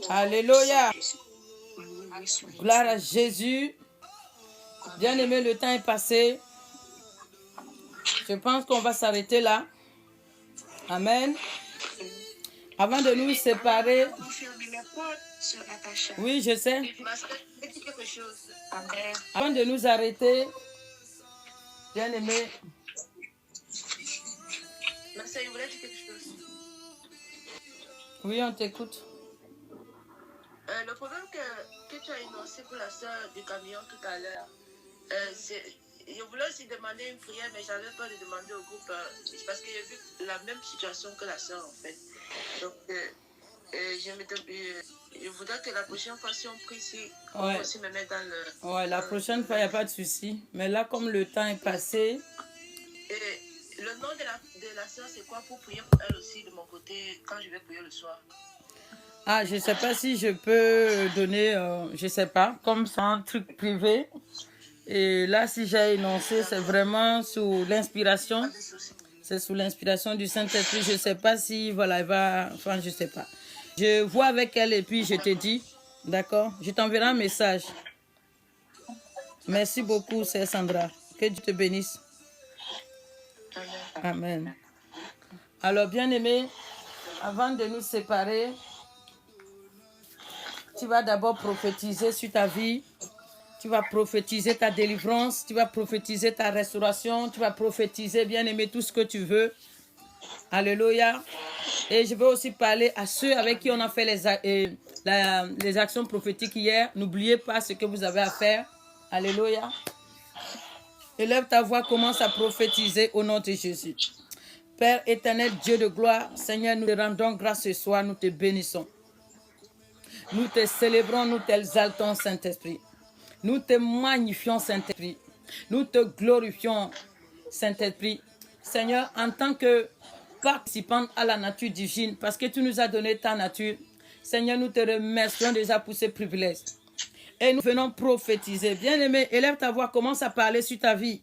Alléluia. Gloire à Jésus. Bien aimé, le temps est passé. Je pense qu'on va s'arrêter là. Amen. Avant de nous séparer. Oui, je sais. Avant de nous arrêter, bien aimé. Oui, on t'écoute. Le problème que tu as énoncé pour la sœur du camion tout à l'heure, je voulais aussi demander une prière, mais j'avais peur de demander au groupe parce que j'ai vu la même situation que la sœur en fait. Donc, je voudrais que la prochaine fois, si on prie, si on peut aussi me mettre dans le... Ouais, la prochaine fois, il n'y a pas de souci. Mais là, comme le temps est passé... Et le nom de la sœur, c'est quoi pour prier pour elle aussi de mon côté quand je vais prier le soir? Ah, je ne sais pas si je peux donner, je ne sais pas, comme c'est un truc privé. Et là, si j'ai énoncé, c'est vraiment sous l'inspiration. C'est sous l'inspiration du Saint-Esprit. Je ne sais pas si, voilà, elle va... Enfin, je ne sais pas. Je vois avec elle et puis je te dis, d'accord? Je t'enverrai un message. Merci beaucoup, c'est Sandra. Que Dieu te bénisse. Amen. Alors, bien-aimé, avant de nous séparer, tu vas d'abord prophétiser sur ta vie. Tu vas prophétiser ta délivrance. Tu vas prophétiser ta restauration. Tu vas prophétiser, bien-aimé, tout ce que tu veux. Alléluia. Et je veux aussi parler à ceux avec qui on a fait les actions prophétiques hier. N'oubliez pas ce que vous avez à faire. Alléluia. Élève ta voix, commence à prophétiser au nom de Jésus. Père éternel, Dieu de gloire, Seigneur, nous te rendons grâce ce soir, nous te bénissons. Nous te célébrons, nous t'exaltons, Saint-Esprit. Nous te magnifions, Saint-Esprit. Nous te glorifions, Saint-Esprit. Seigneur, en tant que participant à la nature divine, parce que tu nous as donné ta nature, Seigneur, nous te remercions déjà pour ces privilèges. Et nous venons prophétiser. Bien-aimé, élève ta voix, commence à parler sur ta vie.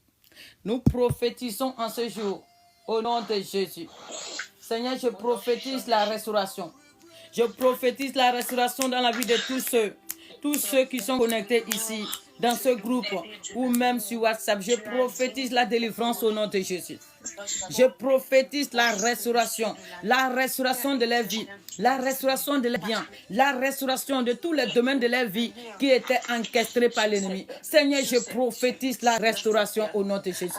Nous prophétisons en ce jour, au nom de Jésus. Seigneur, je prophétise la restauration. Je prophétise la restauration dans la vie de tous ceux qui sont connectés ici, dans ce groupe, ou même sur WhatsApp. Je prophétise la délivrance au nom de Jésus. Je prophétise la restauration de leur vie, la restauration de leurs biens, la restauration de tous les domaines de leur vie qui étaient encastrés par l'ennemi. Seigneur, je prophétise la restauration au nom de Jésus.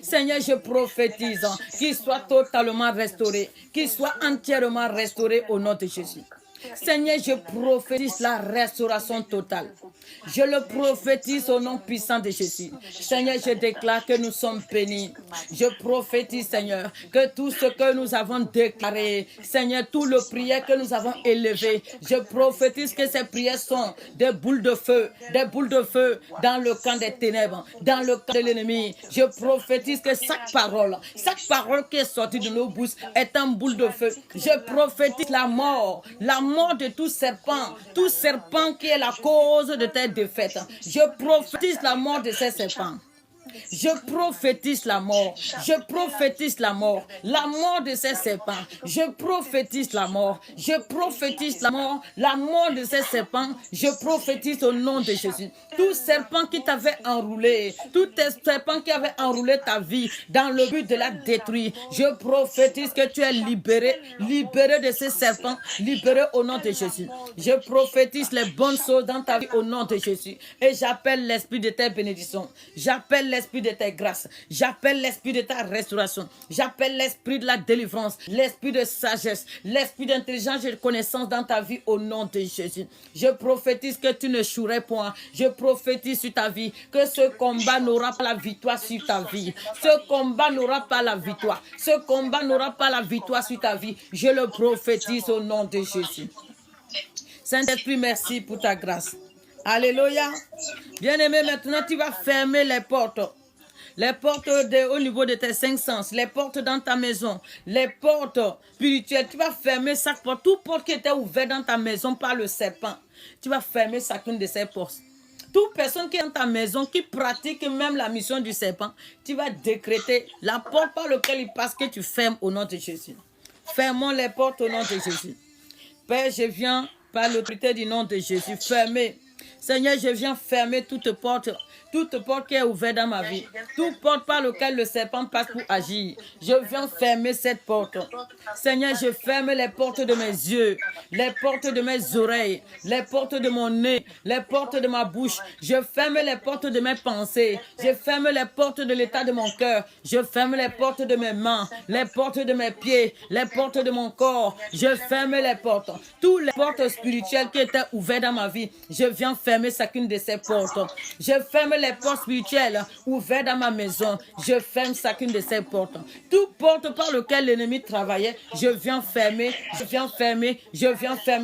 Seigneur, je prophétise qu'il soit totalement restauré, qu'il soit entièrement restauré au nom de Jésus. Seigneur, je prophétise la restauration totale. Je le prophétise au nom puissant de Jésus. Seigneur, je déclare que nous sommes bénis. Je prophétise, Seigneur, que tout ce que nous avons déclaré, Seigneur, tout le prière que nous avons élevé, je prophétise que ces prières sont des boules de feu dans le camp des ténèbres, dans le camp de l'ennemi. Je prophétise que chaque parole qui est sortie de nos bouches est un boule de feu. Je prophétise la mort de tout serpent qui est la cause de tes défaites. Je prophétise la mort de ces serpents. Je prophétise la mort. Je prophétise la mort. La mort de ces serpents. Je prophétise la mort. Je prophétise la mort. La mort de ces serpents. Je prophétise au nom de Jésus. Tout serpent qui t'avait enroulé. Tout serpent qui avait enroulé ta vie dans le but de la détruire. Je prophétise que tu es libéré. Libéré de ces serpents. Libéré au nom de Jésus. Je prophétise les bonnes choses dans ta vie au nom de Jésus. Et j'appelle l'esprit de tes bénédictions. J'appelle l'esprit de tes grâces. J'appelle l'esprit de ta restauration. J'appelle l'esprit de la délivrance. L'esprit de sagesse. L'esprit d'intelligence et de connaissance dans ta vie au nom de Jésus. Je prophétise que tu ne chouerais point. Je prophétise sur ta vie que ce combat n'aura pas la victoire sur ta vie. Ce combat n'aura pas la victoire. Ce combat n'aura pas la victoire sur ta vie. Je le prophétise au nom de Jésus. Saint-Esprit, merci pour ta grâce. Alléluia. Bien-aimé, maintenant tu vas fermer les portes. Les portes au niveau de tes 5 sens, les portes dans ta maison, les portes spirituelles. Tu vas fermer chaque porte. Toute porte qui était ouverte dans ta maison par le serpent. Tu vas fermer chacune de ces portes. Toute personne qui est dans ta maison, qui pratique même la mission du serpent, tu vas décréter la porte par laquelle il passe que tu fermes au nom de Jésus. Fermons les portes au nom de Jésus. Père, je viens par l'autorité du nom de Jésus fermer. Seigneur, je viens fermer toute porte qui est ouverte dans ma vie, toute porte par laquelle le serpent passe pour agir. Je viens fermer cette porte. Seigneur, je ferme les portes de mes yeux, les portes de mes oreilles, les portes de mon nez, les portes de ma bouche. Je ferme les portes de mes pensées. Je ferme les portes de l'état de mon cœur. Je ferme les portes de mes mains, les portes de mes pieds, les portes de mon corps. Je ferme les portes. Toutes les portes spirituelles qui étaient ouvertes dans ma vie, je viens fermer chacune de ces portes. Je ferme les portes spirituelles ouvertes dans ma maison, je ferme chacune de ces portes. Toute porte par laquelle l'ennemi travaillait, je viens fermer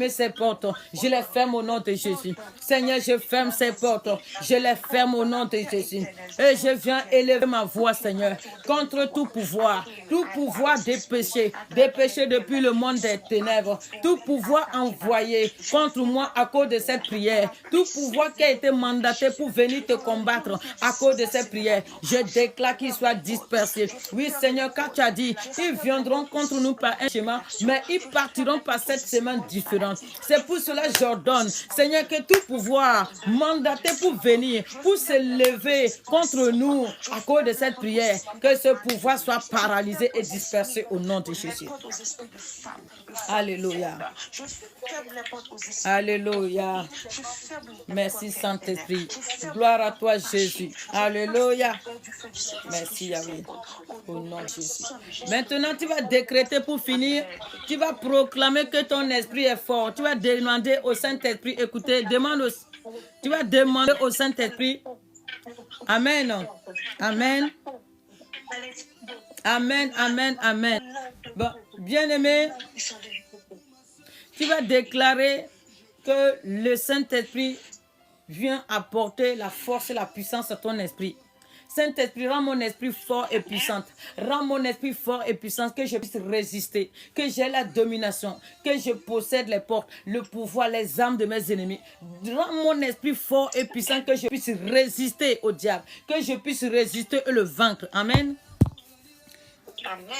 ces portes. Je les ferme au nom de Jésus. Seigneur, je ferme ces portes. Je les ferme au nom de Jésus. Et je viens élever ma voix, Seigneur, contre tout pouvoir des péchés depuis le monde des ténèbres, tout pouvoir envoyé contre moi à cause de cette prière, tout pouvoir qui a été mandaté pour venir te combattre à cause de cette prière, je déclare qu'il soit dispersé. Oui, Seigneur, car tu as dit, ils viendront contre nous par un chemin, mais ils partiront par cette semaine différente. C'est pour cela que j'ordonne, Seigneur, que tout pouvoir mandaté pour venir, pour se lever contre nous à cause de cette prière, que ce pouvoir soit paralysé et dispersé au nom de Jésus. Alléluia. Alléluia. Merci Saint-Esprit. Gloire à toi Jésus. Alléluia. Merci Yahweh. Au nom de Jésus. Maintenant tu vas décréter pour finir. Tu vas proclamer que ton esprit est fort. Tu vas demander au Saint-Esprit. Écoutez, tu vas demander au Saint-Esprit. Amen. Amen. Amen, amen, amen. Bon, bien-aimé, tu vas déclarer que le Saint-Esprit vient apporter la force et la puissance à ton esprit. Saint-Esprit, rends mon esprit fort et puissant. Rends mon esprit fort et puissant, que je puisse résister, que j'ai la domination, que je possède les portes, le pouvoir, les armes de mes ennemis. Rends mon esprit fort et puissant, que je puisse résister au diable, que je puisse résister et le vaincre. Amen.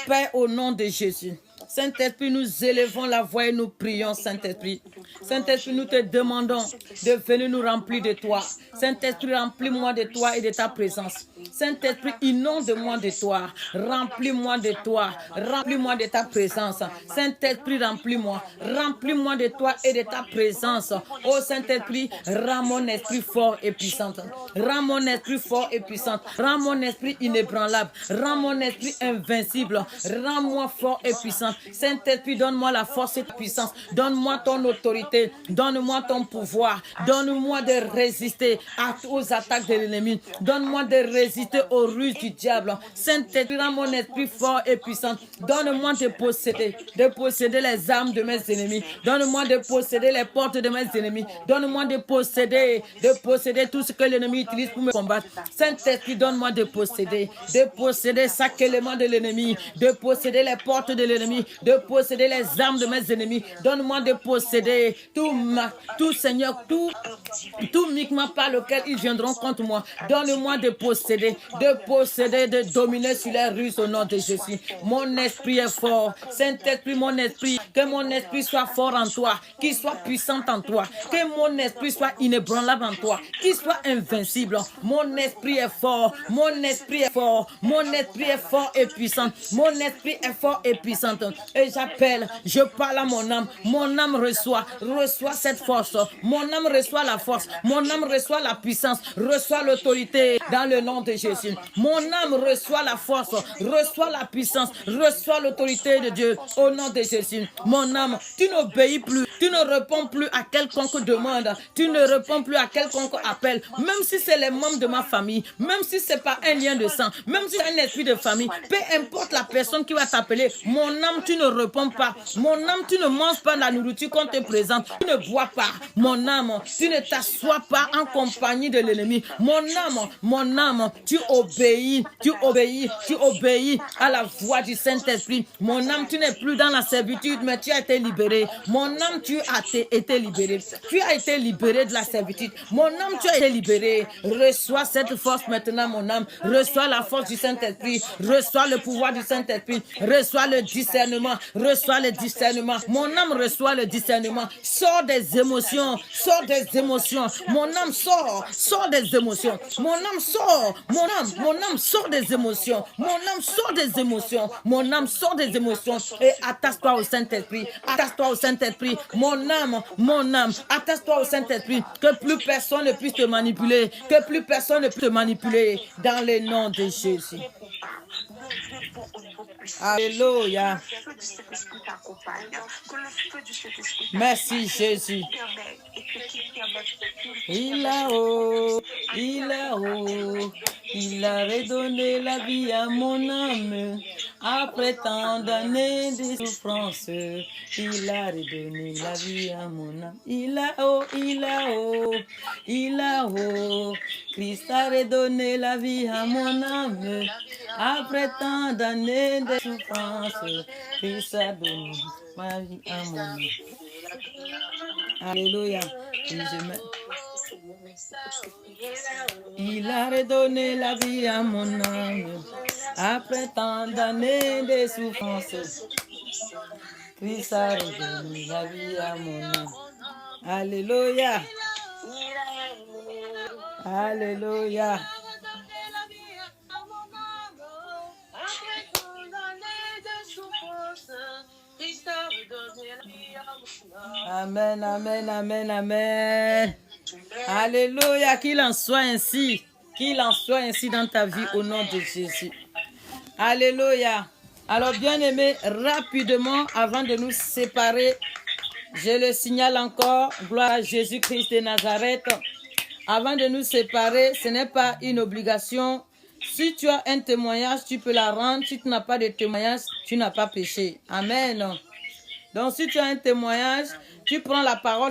Père, au nom de Jésus. Saint-Esprit, nous élevons la voix et nous prions, Saint-Esprit. Saint-Esprit, nous te demandons de venir nous remplir de toi. Saint-Esprit, remplis-moi de toi et de ta présence. Saint-Esprit, inonde-moi de toi. Remplis-moi de toi. Remplis-moi de ta présence. Saint-Esprit, remplis-moi. Remplis-moi de toi et de ta présence. Oh Saint-Esprit, rends mon esprit fort et puissant. Rends mon esprit fort et puissant. Rends mon esprit inébranlable. Rends mon esprit invincible. Rends-moi fort et puissant. Saint-Esprit, donne-moi la force et la puissance. Donne-moi ton autorité. Donne-moi ton pouvoir. Donne-moi de résister aux attaques de l'ennemi. Donne-moi de résister aux ruses du diable. Saint-Esprit, rends mon esprit fort et puissant. Donne-moi de posséder les armes de mes ennemis. Donne-moi de posséder les portes de mes ennemis. Donne-moi de posséder tout ce que l'ennemi utilise pour me combattre. Saint-Esprit, donne-moi de posséder chaque élément de l'ennemi, de posséder les portes de l'ennemi, de posséder les armes de mes ennemis. Donne-moi de posséder tout Seigneur, tout uniquement par lequel ils viendront contre moi. Donne-moi de posséder, de dominer sur les rues au nom de Jésus. Mon esprit est fort. Saint-Esprit, mon esprit, que mon esprit soit fort en toi, qu'il soit puissant en toi, que mon esprit soit inébranlable en toi, qu'il soit invincible. Mon esprit est fort, mon esprit est fort, mon esprit est fort et puissant. Mon esprit est fort et puissant. Et je parle à mon âme reçoit cette force. Mon âme reçoit la force, mon âme reçoit la puissance, reçoit l'autorité dans le nom de Jésus. Mon âme reçoit la force, reçoit la puissance, reçoit l'autorité de Dieu au nom de Jésus. Mon âme, tu n'obéis plus, tu ne réponds plus à quelconque demande, tu ne réponds plus à quelconque appel, même si c'est les membres de ma famille, même si c'est pas un lien de sang, même si c'est un esprit de famille, peu importe la personne qui va t'appeler, mon âme, tu ne réponds pas. Mon âme, tu ne manges pas la nourriture qu'on te présente, tu ne bois pas. Mon âme, tu ne t'assois pas en compagnie de l'ennemi. Mon âme, tu obéis à la voix du Saint-Esprit. Mon âme, tu n'es plus dans la servitude, mais tu as été libéré. Mon âme, tu as été libéré. Tu as été libéré de la servitude. Mon âme, tu as été libéré. Reçois cette force maintenant, mon âme. Reçois la force du Saint-Esprit. Reçois le pouvoir du Saint-Esprit. Reçois le discernement. Reçois le discernement. Mon âme reçoit le discernement. Sors des émotions. Sors des émotions. Mon âme sort. Sors des émotions. Mon âme sort. Mon âme sort des émotions. Mon âme sort des émotions. Mon âme sort des émotions. Et attache-toi au Saint-Esprit. Attache-toi au Saint-Esprit. Mon âme, attache-toi au Saint-Esprit. Que plus personne ne puisse te manipuler. Que plus personne ne puisse te manipuler. Dans le nom de Jésus. Alléluia. Merci Jésus. Il a haut, il a haut, il a redonné la vie à mon âme. Après tant d'années de souffrance, il a redonné la vie à mon âme. Il a haut, il a haut, il a haut, Christ a redonné la vie à mon âme. Après tant d'années de souffrance, Christ a donné ma vie à mon âme. Alléluia. Il a redonné la vie à mon âme. Après tant d'années de souffrance, Christ a redonné la vie à mon âme. Alléluia. Alléluia. Amen, amen, amen, amen. Alléluia, qu'il en soit ainsi. Qu'il en soit ainsi dans ta vie au nom de Jésus. Alléluia. Alors, bien-aimés, rapidement, avant de nous séparer, je le signale encore, gloire à Jésus-Christ de Nazareth. Avant de nous séparer, ce n'est pas une obligation. Si tu as un témoignage, tu peux la rendre. Si tu n'as pas de témoignage, tu n'as pas péché. Amen. Donc, si tu as un témoignage, tu prends la parole.